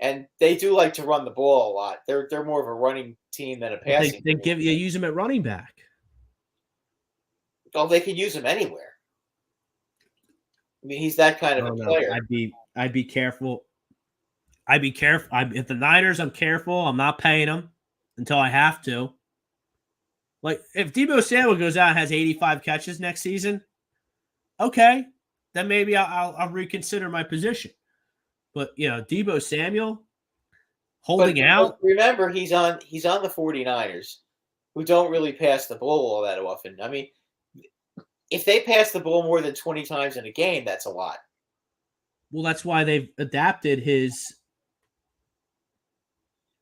And they do like to run the ball a lot. They're more of a running team than a passing team. They use him at running back. Well, they can use him anywhere. mean, he's that kind I of a don't know. player. I'd be careful. I'd be careful. If the Niners, I'm careful. I'm not paying them until I have to. Like, if Deebo Samuel goes out and has 85 catches next season, okay, then maybe I'll reconsider my position. But, Deebo Samuel holding out. Remember, he's on the 49ers, who don't really pass the ball all that often. I mean, if they pass the ball more than 20 times in a game, that's a lot. Well, that's why they've adapted his.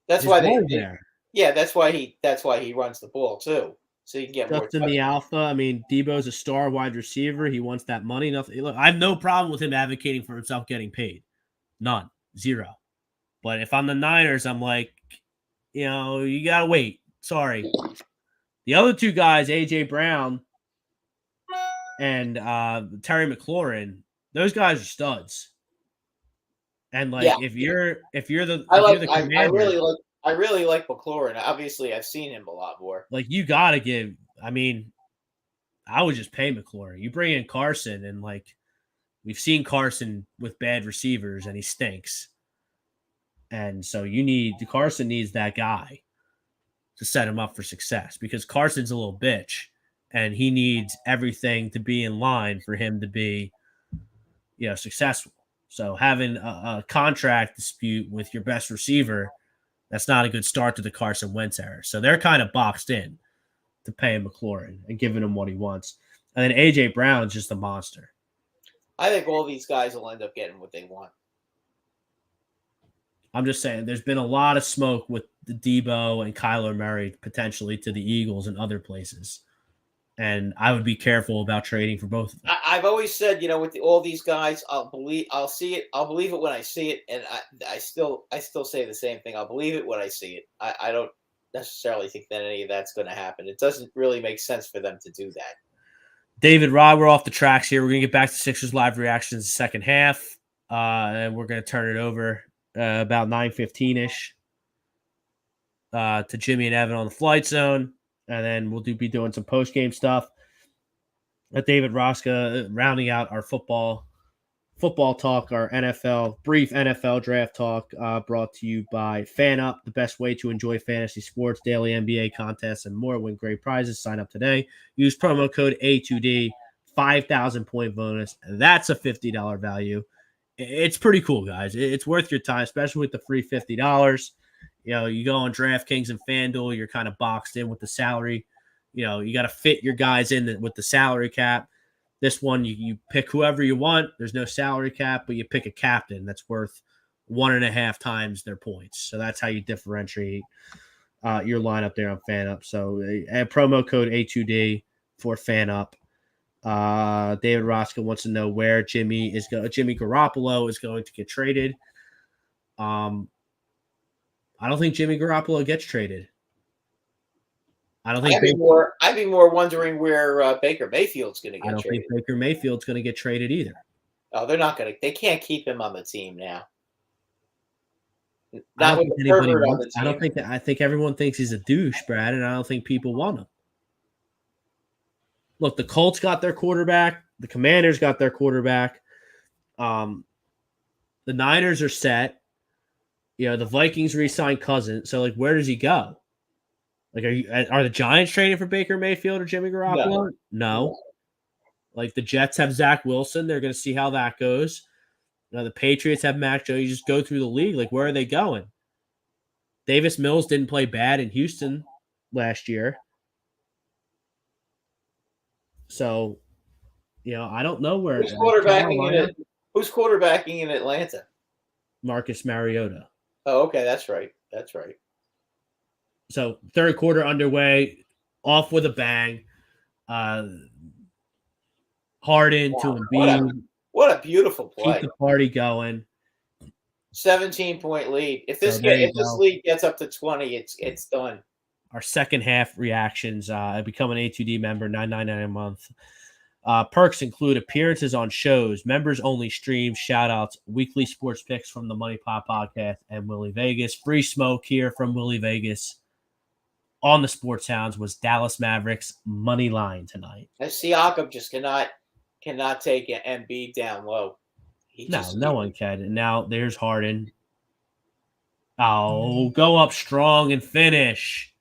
That's his why role there. Yeah, that's why he runs the ball too, so you can get more. Justin the alpha. I mean, Debo's a star wide receiver. He wants that money. Nothing. Look, I have no problem with him advocating for himself getting paid. None. Zero. But if I'm the Niners, I'm like, you gotta wait. Sorry. The other two guys, AJ Brown and Terry McLaurin, those guys are studs. And if you're the commander, I really like McLaurin. Obviously, I've seen him a lot more. Like, you gotta give. I mean, I would just pay McLaurin. You bring in Carson, and we've seen Carson with bad receivers, and he stinks. And so Carson needs that guy to set him up for success, because Carson's a little bitch, and he needs everything to be in line for him to be, successful. So having a contract dispute with your best receiver, that's not a good start to the Carson Wentz era. So they're kind of boxed in to pay McLaurin and giving him what he wants. And then A.J. Brown's just a monster. I think all these guys will end up getting what they want. I'm just saying, there's been a lot of smoke with the Debo and Kyler Murray potentially to the Eagles and other places. And I would be careful about trading for both of them. I've always said, with all these guys, I'll believe it when I see it, and I still say the same thing. I'll believe it when I see it. I don't necessarily think that any of that's going to happen. It doesn't really make sense for them to do that. David Rod, we're off the tracks here. We're going to get back to Sixers live reactions in the second half, and we're going to turn it over about 9:15-ish to Jimmy and Evan on the Flight Zone. And then we'll be doing some post-game stuff. David Roska rounding out our football talk, our brief NFL draft talk, brought to you by FanUp, the best way to enjoy fantasy sports, daily NBA contests, and more. Win great prizes. Sign up today. Use promo code A2D, 5,000-point bonus. That's a $50 value. It's pretty cool, guys. It's worth your time, especially with the free $50. You go on DraftKings and FanDuel, you're kind of boxed in with the salary. You got to fit your guys in with the salary cap. This one, you pick whoever you want. There's no salary cap, but you pick a captain that's worth 1.5 times their points. So that's how you differentiate your lineup there on FanUp. So promo code A2D for FanUp. David Roska wants to know where Jimmy Garoppolo is going to get traded. I don't think Jimmy Garoppolo gets traded. I don't think I'd be more wondering where Baker Mayfield's going to get traded. I don't think Baker Mayfield's going to get traded either. Oh, they're not going to. They can't keep him on the team now. Not with Herbert on the team. I think everyone thinks he's a douche, Brad, and I don't think people want him. Look, the Colts got their quarterback. The Commanders got their quarterback. The Niners are set. The Vikings re-signed Cousins. So, where does he go? Are the Giants trading for Baker Mayfield or Jimmy Garoppolo? No. The Jets have Zach Wilson. They're going to see how that goes. The Patriots have Mac Jones. You just go through the league. Where are they going? Davis Mills didn't play bad in Houston last year. So, I don't know where. Who's quarterbacking in Atlanta? Marcus Mariota. Oh, okay. That's right. So, third quarter underway, off with a bang. Harden to Embiid. What a beautiful play. Keep the party going. 17-point lead. If this lead gets up to 20, it's done. Our second half reactions. Become an A2D member, $9.99 a month. Perks include appearances on shows, members only streams, shout outs, weekly sports picks from the Money Pop Podcast and Willie Vegas. Free smoke here from Willie Vegas. On the Sports Hounds was Dallas Mavericks money line tonight. Siakam just cannot cannot take an Embiid down low. No one can. And now there's Harden. Oh, go up strong and finish.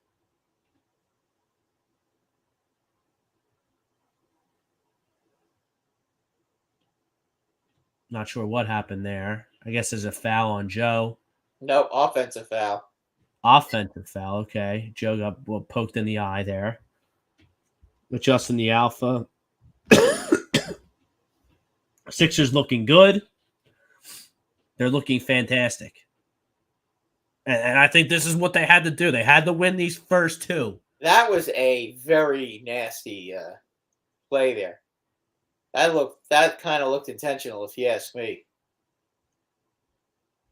Not sure what happened there. I guess there's a foul on Joe. No, offensive foul. Offensive foul. Okay. Joe got poked in the eye there. With Justin the Alpha. Sixers looking good. They're looking fantastic. And I think this is what they had to do. They had to win these first two. That was a very nasty play there. That kind of looked intentional, if you ask me.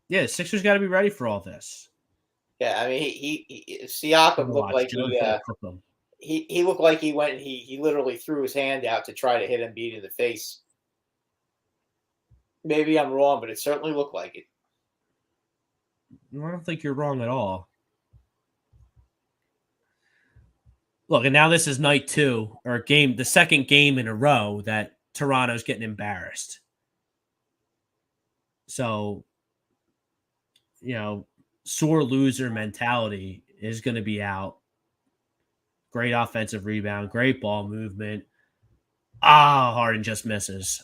Yeah, the Sixers got to be ready for all this. Yeah, I mean, Siakam looked like he looked like he went and he literally threw his hand out to try to hit Embiid in the face. Maybe I'm wrong, but it certainly looked like it. I don't think you're wrong at all. Look, and now this is night 2 or the second game in a row that Toronto's getting embarrassed. So, sore loser mentality is going to be out. Great offensive rebound, great ball movement. Harden just misses.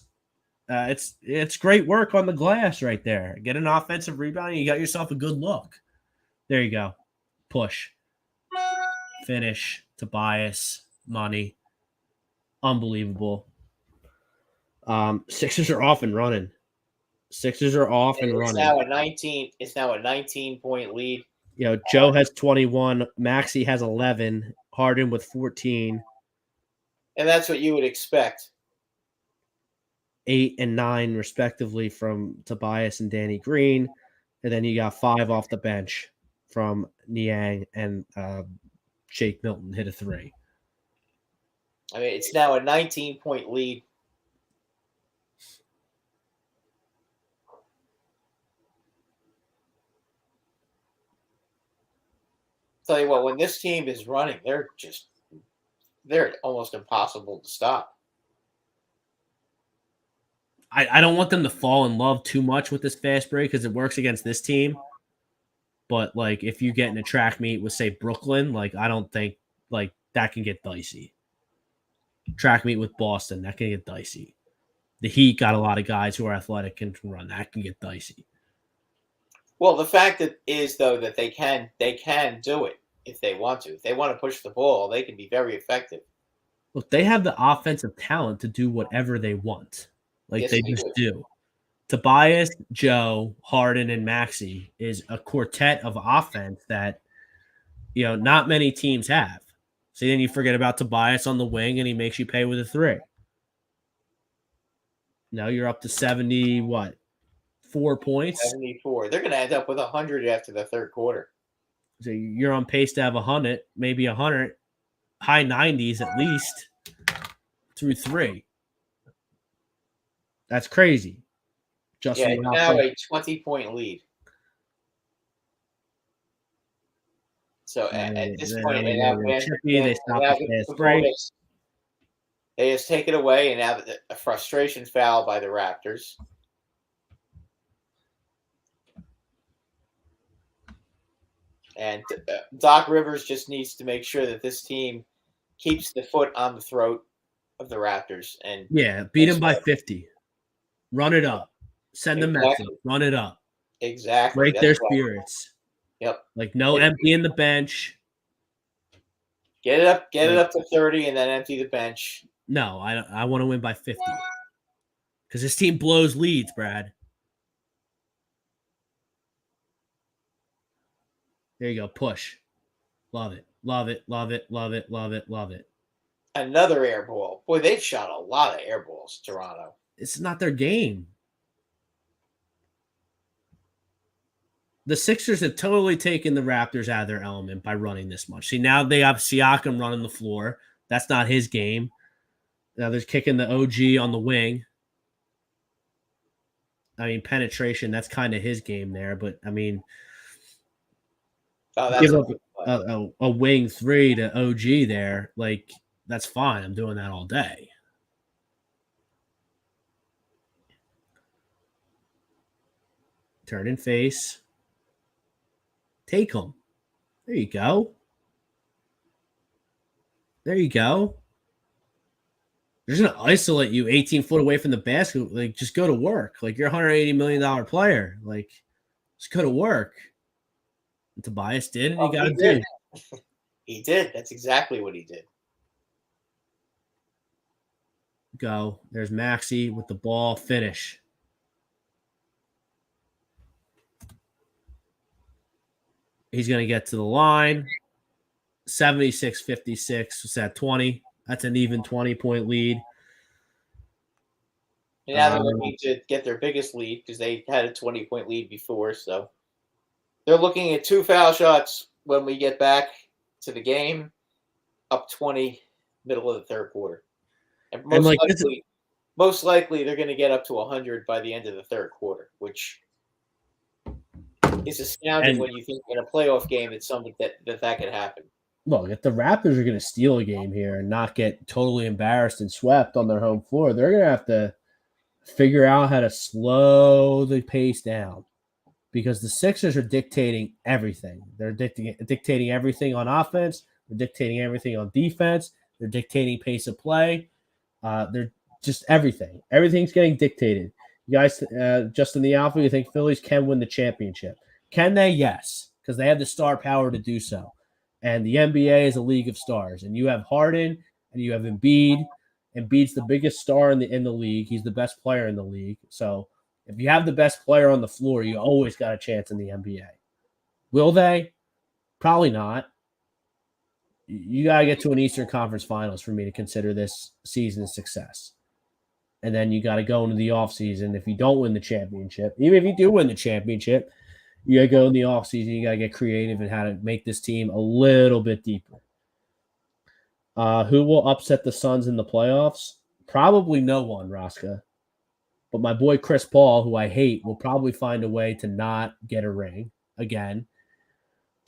It's great work on the glass right there. Get an offensive rebound, and you got yourself a good look. There you go. Push. Finish. Tobias. Money. Unbelievable. Sixers are off and running. It's now a 19-point lead. Joe has 21. Maxey has 11. Harden with 14. And that's what you would expect. 8 and 9 respectively from Tobias and Danny Green. And then you got 5 off the bench from Niang and Shake Milton hit a 3. I mean, it's now a 19-point lead. Tell you what, when this team is running, they're almost impossible to stop. I don't want them to fall in love too much with this fast break because it works against this team. But if you get in a track meet with, say, Brooklyn, I don't think that can get dicey. Track meet with Boston, that can get dicey. The Heat got a lot of guys who are athletic and can run. That can get dicey. Well, the fact is though that they can do it if they want to. If they want to push the ball, they can be very effective. Look, they have the offensive talent to do whatever they want. Yes, they just do. Tobias, Joe, Harden, and Maxey is a quartet of offense that not many teams have. So then you forget about Tobias on the wing, and he makes you pay with a 3. Now you're up to 4 points. 74. They're going to end up with 100 after the third quarter. So you're on pace to have 100, maybe 100, high 90s at least through 3. That's crazy. It's now a 20-point lead. So at this point, they stop the fast break. They just take it away, and now a frustration foul by the Raptors. And Doc Rivers just needs to make sure that this team keeps the foot on the throat of the Raptors. And beat them by 50. Run it up. Send them message. Run it up. Exactly. Break their spirits. Yep. No emptying the bench. Get it up to 30 and then empty the bench. No, I want to win by 50. Because this team blows leads, Brad. There you go. Push. Love it. Love it. Love it. Love it. Love it. Love it. Another air ball. Boy, they've shot a lot of air balls, Toronto. It's not their game. The Sixers have totally taken the Raptors out of their element by running this much. See, now they have Siakam running the floor. That's not his game. Now they're kicking the OG on the wing. I mean, penetration, that's kind of his game there. But, I mean, give up a wing 3 to OG there. That's fine. I'm doing that all day. Turn and face. Take them. There you go. There you go. They're just going to isolate you 18 foot away from the basket. Like, just go to work. Like, you're a $180 million player. Like, just go to work. And Tobias did, and he got it done. He did. That's exactly what he did. Go. There's Maxey with the ball. Finish. He's going to get to the line. 76-56. What's that, 20? That's an even 20-point lead. And now they're looking to get their biggest lead because they had a 20-point lead before. So they're looking at 2 foul shots when we get back to the game, up 20, middle of the third quarter. And most likely they're going to get up to 100 by the end of the third quarter, which is astounding when you think in a playoff game it's something that could happen. Look, if the Raptors are going to steal a game here and not get totally embarrassed and swept on their home floor, they're going to have to figure out how to slow the pace down because the Sixers are dictating everything. They're dictating everything on offense. They're dictating everything on defense. They're dictating pace of play. They're just everything. Everything's getting dictated. You guys, just in the Alpha, you think Phillies can win the championship? Can they? Yes, because they have the star power to do so. And the NBA is a league of stars. And you have Harden and you have Embiid. Embiid's the biggest star in the league. He's the best player in the league. So if you have the best player on the floor, you always got a chance in the NBA. Will they? Probably not. You got to get to an Eastern Conference Finals for me to consider this season a success. And then you got to go into the offseason. If you don't win the championship, even if you do win the championship, you got to go in the offseason. You got to get creative in how to make this team a little bit deeper. Who will upset the Suns in the playoffs? Probably no one, Rosca. But my boy Chris Paul, who I hate, will probably find a way to not get a ring again.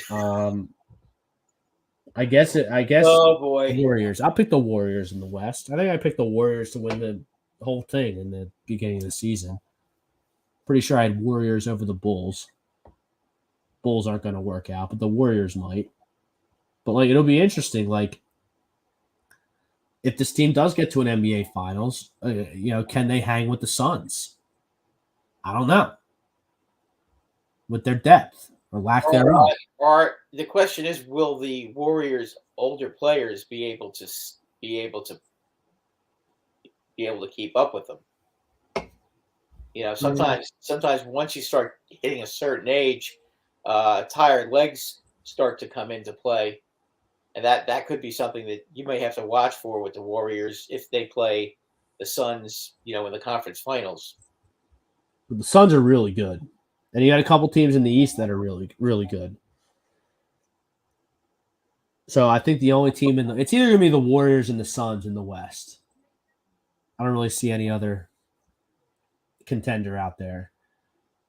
I guess. Oh boy, Warriors. I'll pick the Warriors in the West. I think I picked the Warriors to win the whole thing in the beginning of the season. Pretty sure I had Warriors over the Bulls. Bulls aren't going to work out, but the Warriors might. But like, it'll be interesting. Like, if this team does get to an NBA Finals, can they hang with the Suns? I don't know. With their depth or lack thereof. Or the question is, will the Warriors' older players be able to keep up with them? Sometimes once you start hitting a certain age, tired legs start to come into play. And that could be something that you may have to watch for with the Warriors if they play the Suns, in the conference finals. But the Suns are really good. And you got a couple teams in the East that are really, really good. So I think the only team it's either going to be the Warriors and the Suns in the West. I don't really see any other contender out there.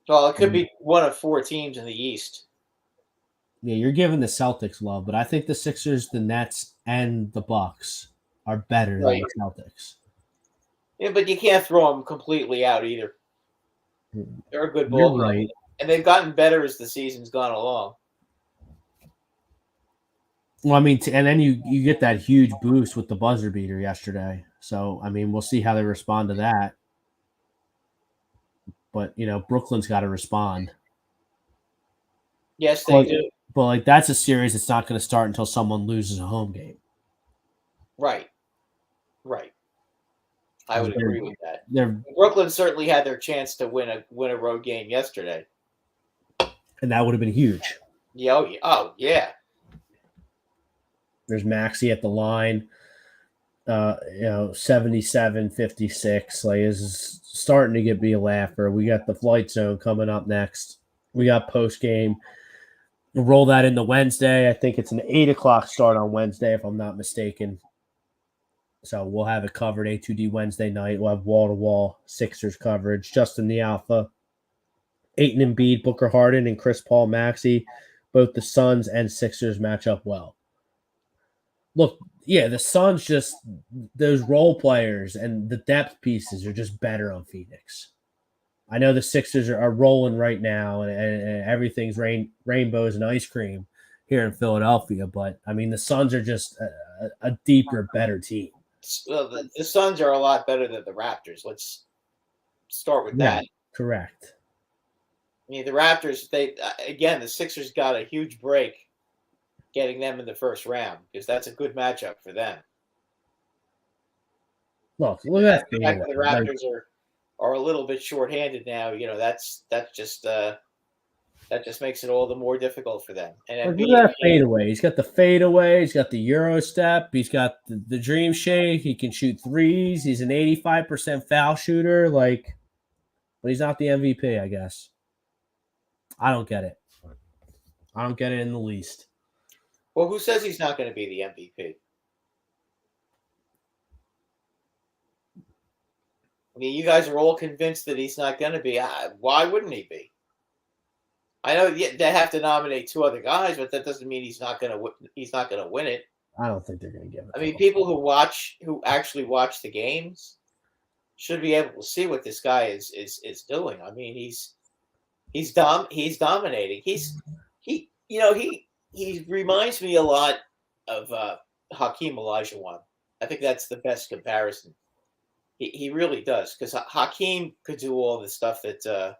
Well, it could be one of 4 teams in the East. Yeah, you're giving the Celtics love, but I think the Sixers, the Nets, and the Bucks are better than the Celtics. Yeah, but you can't throw them completely out either. They're a good ball club, right. And they've gotten better as the season's gone along. Well, I mean, and then you get that huge boost with the buzzer beater yesterday. So, I mean, we'll see how they respond to that. But, Brooklyn's got to respond. Yes, they do. But, that's a series that's not going to start until someone loses a home game. Right. I would agree with that. Brooklyn certainly had their chance to win a road game yesterday. And that would have been huge. Yeah. Oh, yeah. There's Maxey at the line. 77-56. Like, this is starting to be a laugher. We got the Flight Zone coming up next. We got post game. We'll roll that into Wednesday. I think it's an 8:00 start on Wednesday, if I'm not mistaken. So we'll have it covered A2D Wednesday night. We'll have wall-to-wall Sixers coverage. Justin the Alpha, Ayton Embiid, Booker Harden, and Chris Paul Maxey. Both the Suns and Sixers match up well. Look, yeah, the Suns those role players and the depth pieces are just better on Phoenix. I know the Sixers are rolling right now, and everything's rainbows and ice cream here in Philadelphia. But I mean, the Suns are just a deeper, better team. Well, the Suns are a lot better than the Raptors. Let's start with that. Correct. I mean, the Raptors, the Sixers got a huge break getting them in the first round because that's a good matchup for them. Look at that. The fact that the Raptors are a little bit shorthanded now, that just makes it all the more difficult for them. And look at that fadeaway. He's got the fadeaway. He's got the Euro step. He's got the dream shake. He can shoot threes. He's an 85% foul shooter. But he's not the MVP, I guess. I don't get it. I don't get it in the least. Well, who says he's not going to be the MVP? I mean, you guys are all convinced that he's not going to be. Why wouldn't he be? I know they have to nominate 2 other guys, but that doesn't mean he's not going to win it. I don't think they're going to give it. I mean, people who actually watch the games should be able to see what this guy is doing. I mean, he's dominating. He reminds me a lot of Hakeem Olajuwon. I think that's the best comparison. He really does, because Hakeem could do all the stuff that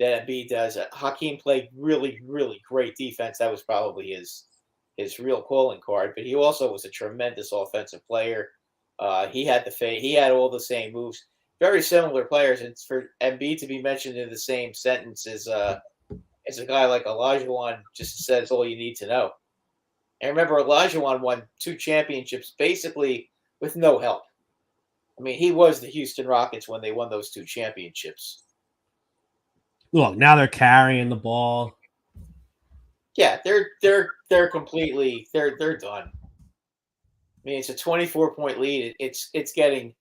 Embiid does. Hakeem played really, really great defense. That was probably his real calling card. But he also was a tremendous offensive player. He had he had all the same moves. Very similar players. And for Embiid to be mentioned in the same sentence as a guy like Olajuwon just says all you need to know. And remember, Olajuwon won 2 championships basically with no help. I mean, he was the Houston Rockets when they won those 2 championships. Look, now they're carrying the ball. Yeah, they're completely they're done. I mean, it's a 24-point lead. It's getting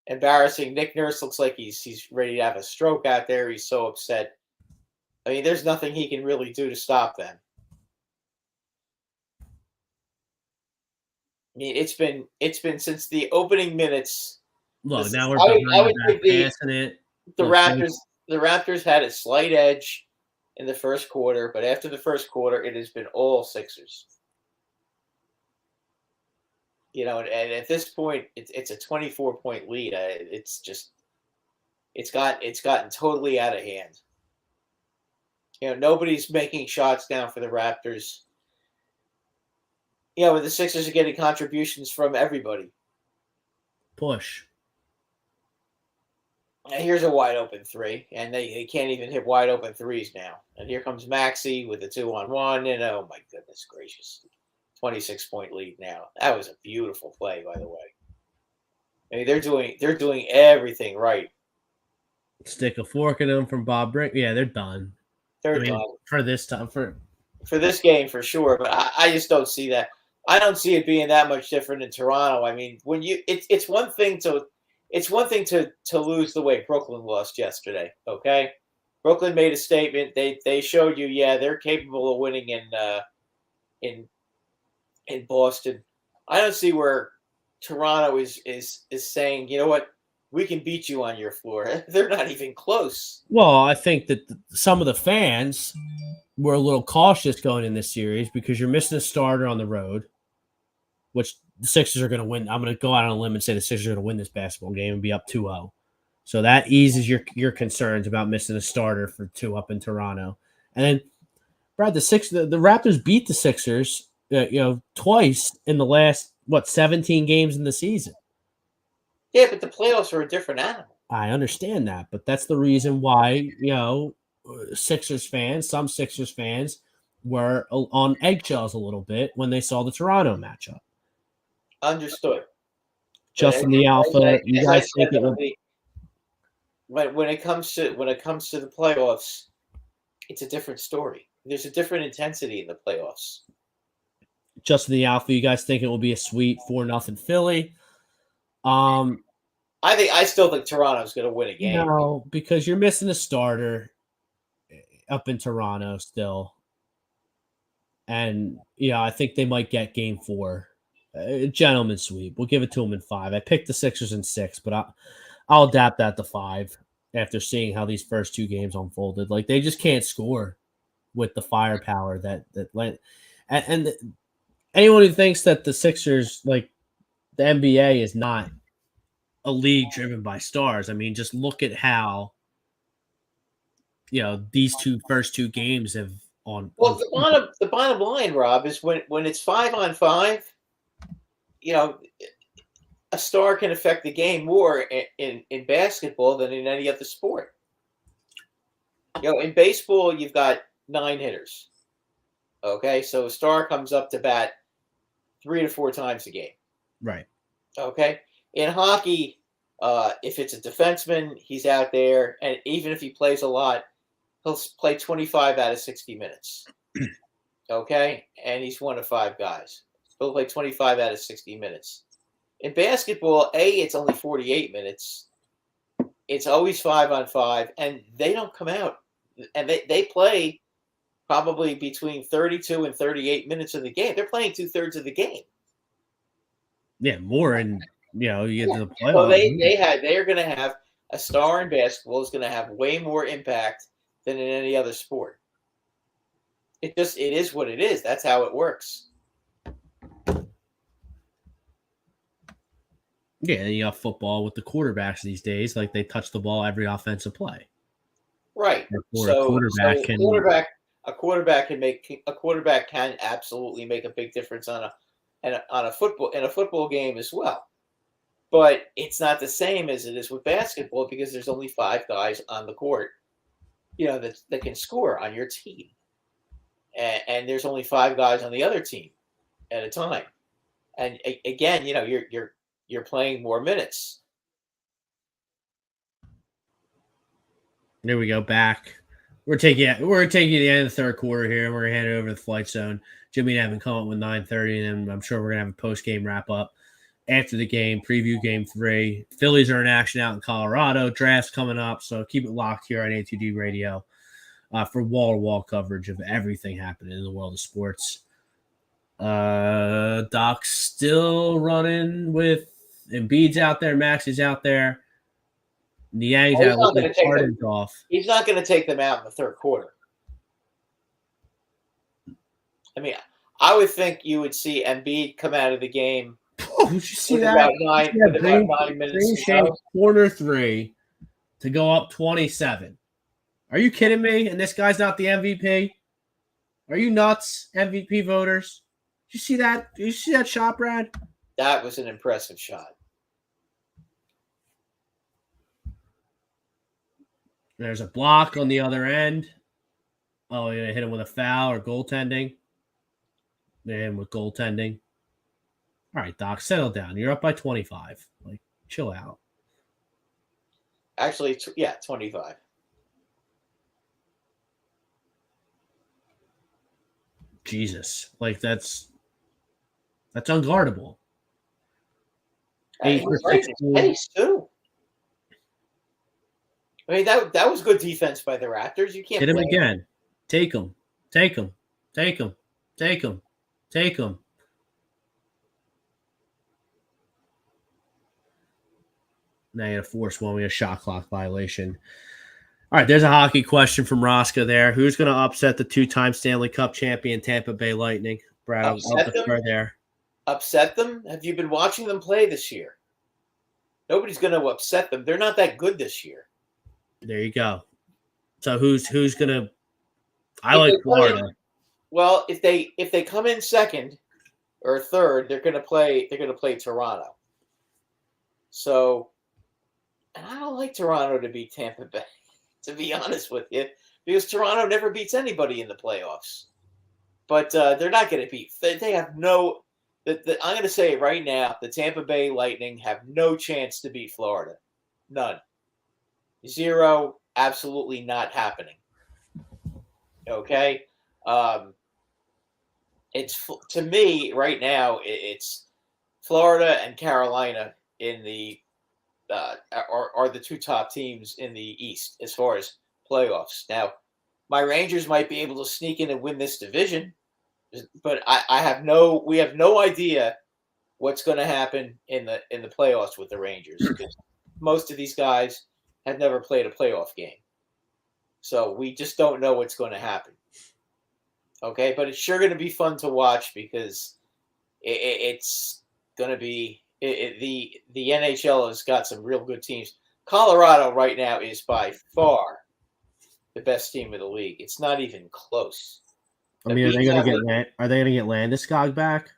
embarrassing. Nick Nurse looks like he's ready to have a stroke out there. He's so upset. I mean, there's nothing he can really do to stop them. I mean, it's been since the opening minutes. Look, now we're passing it. The Raptors had a slight edge in the first quarter, but after the first quarter, it has been all Sixers. And at this point, it's a 24-point lead. It's gotten totally out of hand. Nobody's making shots down for the Raptors. But the Sixers are getting contributions from everybody. Push. And here's a wide open 3, and they can't even hit wide open 3s now. And here comes Maxey with a 2-on-1, and oh my goodness gracious, 26-point lead now. That was a beautiful play, by the way. I mean, they're doing everything right. Stick a fork in them from Bob Brink. Yeah, they're done. They're done for this time for this game for sure. But I just don't see that. I don't see it being that much different in Toronto. I mean, when it's one thing to lose the way Brooklyn lost yesterday. Okay, Brooklyn made a statement. They showed you, they're capable of winning in Boston. I don't see where Toronto is saying, you know what, we can beat you on your floor. They're not even close. Well, I think that some of the fans were a little cautious going in this series because you're missing a starter on the road, which the Sixers are going to win. I'm going to go out on a limb and say the Sixers are going to win this basketball game and be up 2-0. So that eases your concerns about missing a starter for 2 up in Toronto. And then, Brad, the Raptors beat the Sixers, twice in the last 17 games in the season. Yeah, but the playoffs are a different animal. I understand that, but that's the reason why some Sixers fans were on eggshells a little bit when they saw the Toronto matchup. Understood. Justin the Alpha, you guys think when it comes to the playoffs, it's a different story. There's a different intensity in the playoffs. Justin the Alpha, you guys think it will be a sweet 4-0 Philly? I still think Toronto's going to win a game. No, because you're missing a starter up in Toronto still. And, I think they might get game 4. Gentleman sweep. We'll give it to them in 5. I picked the Sixers in 6, but I'll adapt that to 5. after seeing how these first two games unfolded. Like they just can't score with the firepower and anyone who thinks that the Sixers, like the NBA, is not a league driven by stars. I mean, just look at how these first two games have Well, the bottom line, Rob, is when it's 5-on-5, a star can affect the game more in basketball than in any other sport. In baseball, you've got 9 hitters. Okay, so a star comes up to bat 3 to 4 times a game. Right. Okay. In hockey, if it's a defenseman, he's out there, and even if he plays a lot, he'll play 25 out of 60 minutes. Okay, and he's one of 5 guys. He'll play 25 out of 60 minutes. In basketball, it's only 48 minutes. It's always 5-on-5, and they don't come out. And they play probably between 32 and 38 minutes of the game. They're playing 2/3 of the game. Yeah, more, and you get to the playoffs. So they are going to have a star in basketball is going to have way more impact than in any other sport. It is what it is. That's how it works. Yeah, and you got football with the quarterbacks these days. Like they touch the ball every offensive play. Right. So a quarterback can absolutely make a big difference on a football game as well. But it's not the same as it is with basketball because there's only 5 guys on the court, that can score on your team. And there's only 5 guys on the other team at a time. And again, you're playing more minutes. There we go. Back. We're taking the end of the third quarter here, and we're gonna hand it over to the flight zone. Jimmy and Evan come up with 9:30, and I'm sure we're gonna have a post game wrap up after the game, preview game 3. Phillies are in action out in Colorado. Draft's coming up, so keep it locked here on A2D Radio for wall-to-wall coverage of everything happening in the world of sports. Doc's still running with Embiid's out there, Maxey's out there. Niang's out with Harden's off. He's not going to take them out in the third quarter. I mean, I would think you would see Embiid come out of the game. Oh, did you see that? About 9 minutes to go. Corner 3 to go up 27. Are you kidding me? And this guy's not the MVP? Are you nuts, MVP voters? Did you see that? Did you see that shot, Brad? That was an impressive shot. There's a block on the other end. Oh, you're going to hit him with a foul or goaltending? And with goaltending. All right, Doc, settle down. You're up by 25. Like, chill out. Actually, 25. Jesus. Like, that's unguardable. 8 for 16. Pace, too. I mean, that was good defense by the Raptors. You can't hit him again. Take him. Take him. Take him. Take him. Take him. Now you got to force one. We have a shot clock violation. All right, there's a hockey question from Rosca there. Who's going to upset the 2-time Stanley Cup champion Tampa Bay Lightning? Brad, I'll defer there. Upset them? Have you been watching them play this year? Nobody's going to upset them. They're not that good this year. There you go. So who's going to? I like Florida. Well, if they come in second or third, they're going to play Toronto. So, and I don't like Toronto to beat Tampa Bay, to be honest with you, because Toronto never beats anybody in the playoffs. But they're not going to beat. They have no. I'm going to say it right now: the Tampa Bay Lightning have no chance to beat Florida. None. 0. Absolutely not happening. Okay. It's to me right now. It's Florida and Carolina in the are the 2 top teams in the East as far as playoffs. Now, my Rangers might be able to sneak in and win this division, but we have no idea what's going to happen in the playoffs with the Rangers because most of these guys had never played a playoff game. So we just don't know what's going to happen. Okay, but it's sure going to be fun to watch because it's going to be the NHL has got some real good teams. Colorado right now is by far the best team in the league. It's not even close. I mean, are they going to get Landeskog back,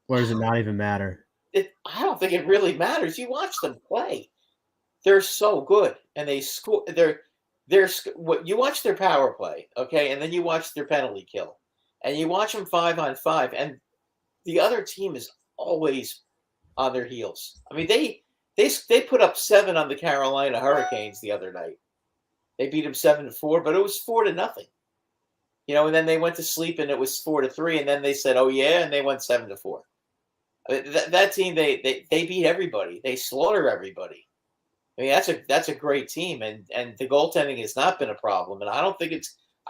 or does it not even matter? I don't think it really matters. You watch them play; they're so good, and they score. You watch their power play, okay, and then you watch their penalty kill, and you watch them 5-on-5, and the other team is always on their heels. I mean, they put up 7 on the Carolina Hurricanes the other night. They beat them 7-4, but it was 4-0. And then they went to sleep and it was 4-3, and then they said, "Oh yeah," and they went 7-4. That team, they beat everybody. They slaughter everybody. I mean, that's a great team, and the goaltending has not been a problem. And I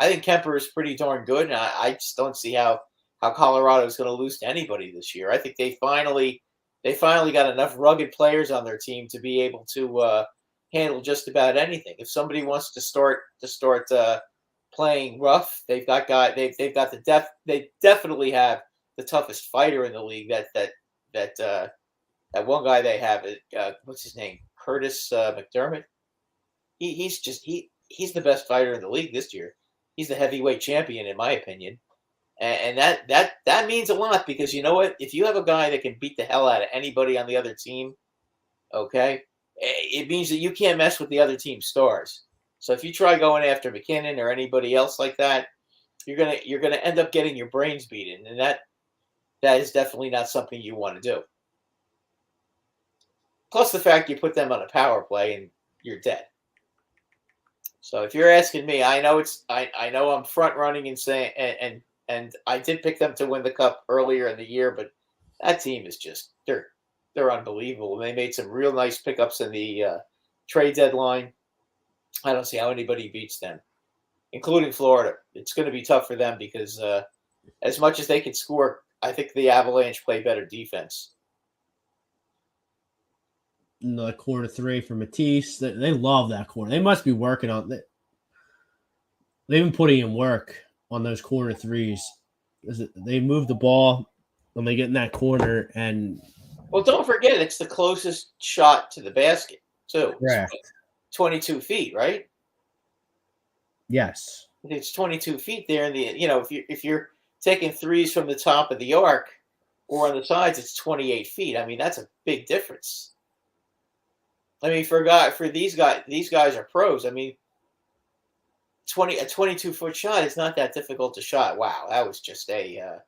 think Kemper is pretty darn good, and I just don't see how Colorado is going to lose to anybody this year. I think they finally got enough rugged players on their team to be able to handle just about anything. If somebody wants to start playing rough, they've got they've got the depth. They definitely have the toughest fighter in the league. That one guy they have, what's his name? Curtis McDermott. He's the best fighter in the league this year. He's the heavyweight champion, in my opinion. And that means a lot, because you know what? If you have a guy that can beat the hell out of anybody on the other team, okay, it means that you can't mess with the other team's stars. So if you try going after McKinnon or anybody else like that, you're gonna end up getting your brains beaten, and that is definitely not something you want to do. Plus the fact you put them on a power play and you're dead. So if you're asking me, I know I'm front running and saying and I did pick them to win the cup earlier in the year, but that team is just they're unbelievable. They made some real nice pickups in the trade deadline. I don't see how anybody beats them, including Florida. It's going to be tough for them because as much as they can score, I think the Avalanche play better defense. The corner 3 for Matisse. They love that corner. They must be working on it. They've been putting in work on those corner 3s. They move the ball when they get in that corner. And well, don't forget, it's the closest shot to the basket, too. Correct. 22 feet, right? Yes. It's 22 feet there. In the if you're taking threes from the top of the arc or on the sides, it's 28 feet. I mean, that's a big difference. I mean, for these guys are pros. I mean, a 22-foot shot is not that difficult to shot. Wow, that was just that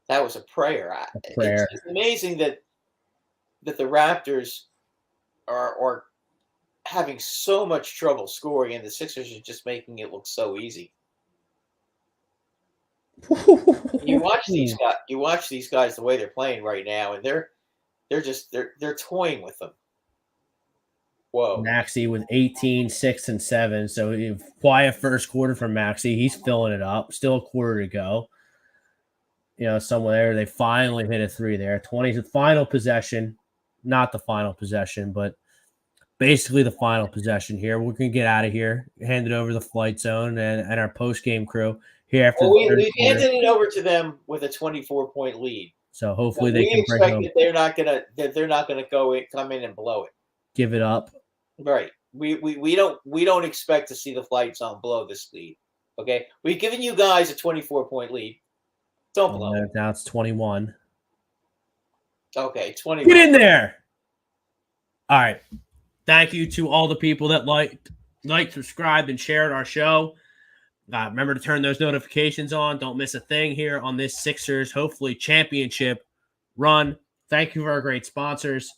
was a prayer. It's amazing that the Raptors are having so much trouble scoring, and the Sixers are just making it look so easy. You watch these guys the way they're playing right now, and they're toying with them. Whoa. Maxey with 18, 6, and 7. So quiet first quarter from Maxey. He's filling it up. Still a quarter to go. Somewhere there, they finally hit a 3 there. 20 the final possession. Not the final possession, but basically the final possession here. We're going to get out of here, hand it over to the flight zone and our post-game crew here after we handed it over to them with a 24-point lead. So hopefully they can bring home. They're not gonna come in and blow it. Give it up. Right. We don't expect to see the flight zone blow this lead. Okay. We've given you guys a 24-point lead. Don't blow it. Now it's 21. Okay, 21. Get in there. All right. Thank you to all the people that liked, subscribed, and shared our show. Remember to turn those notifications on. Don't miss a thing here on this Sixers, hopefully, championship run. Thank you for our great sponsors.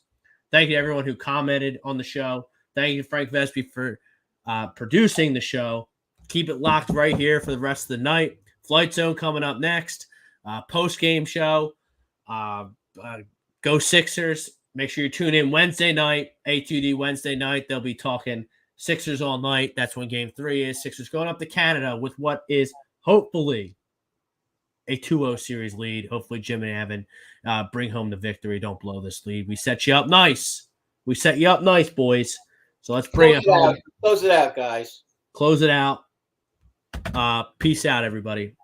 Thank you to everyone who commented on the show. Thank you to Frank Vespi for producing the show. Keep it locked right here for the rest of the night. Flight Zone coming up next. Post-game show. Go Sixers. Make sure you tune in Wednesday night, A2D Wednesday night. They'll be talking Sixers all night. That's when Game 3 is. Sixers going up to Canada with what is hopefully a 2-0 series lead. Hopefully Jim and Evan bring home the victory. Don't blow this lead. We set you up nice. We set you up nice, boys. So let's bring it home. Close it out, guys. Close it out. Peace out, everybody.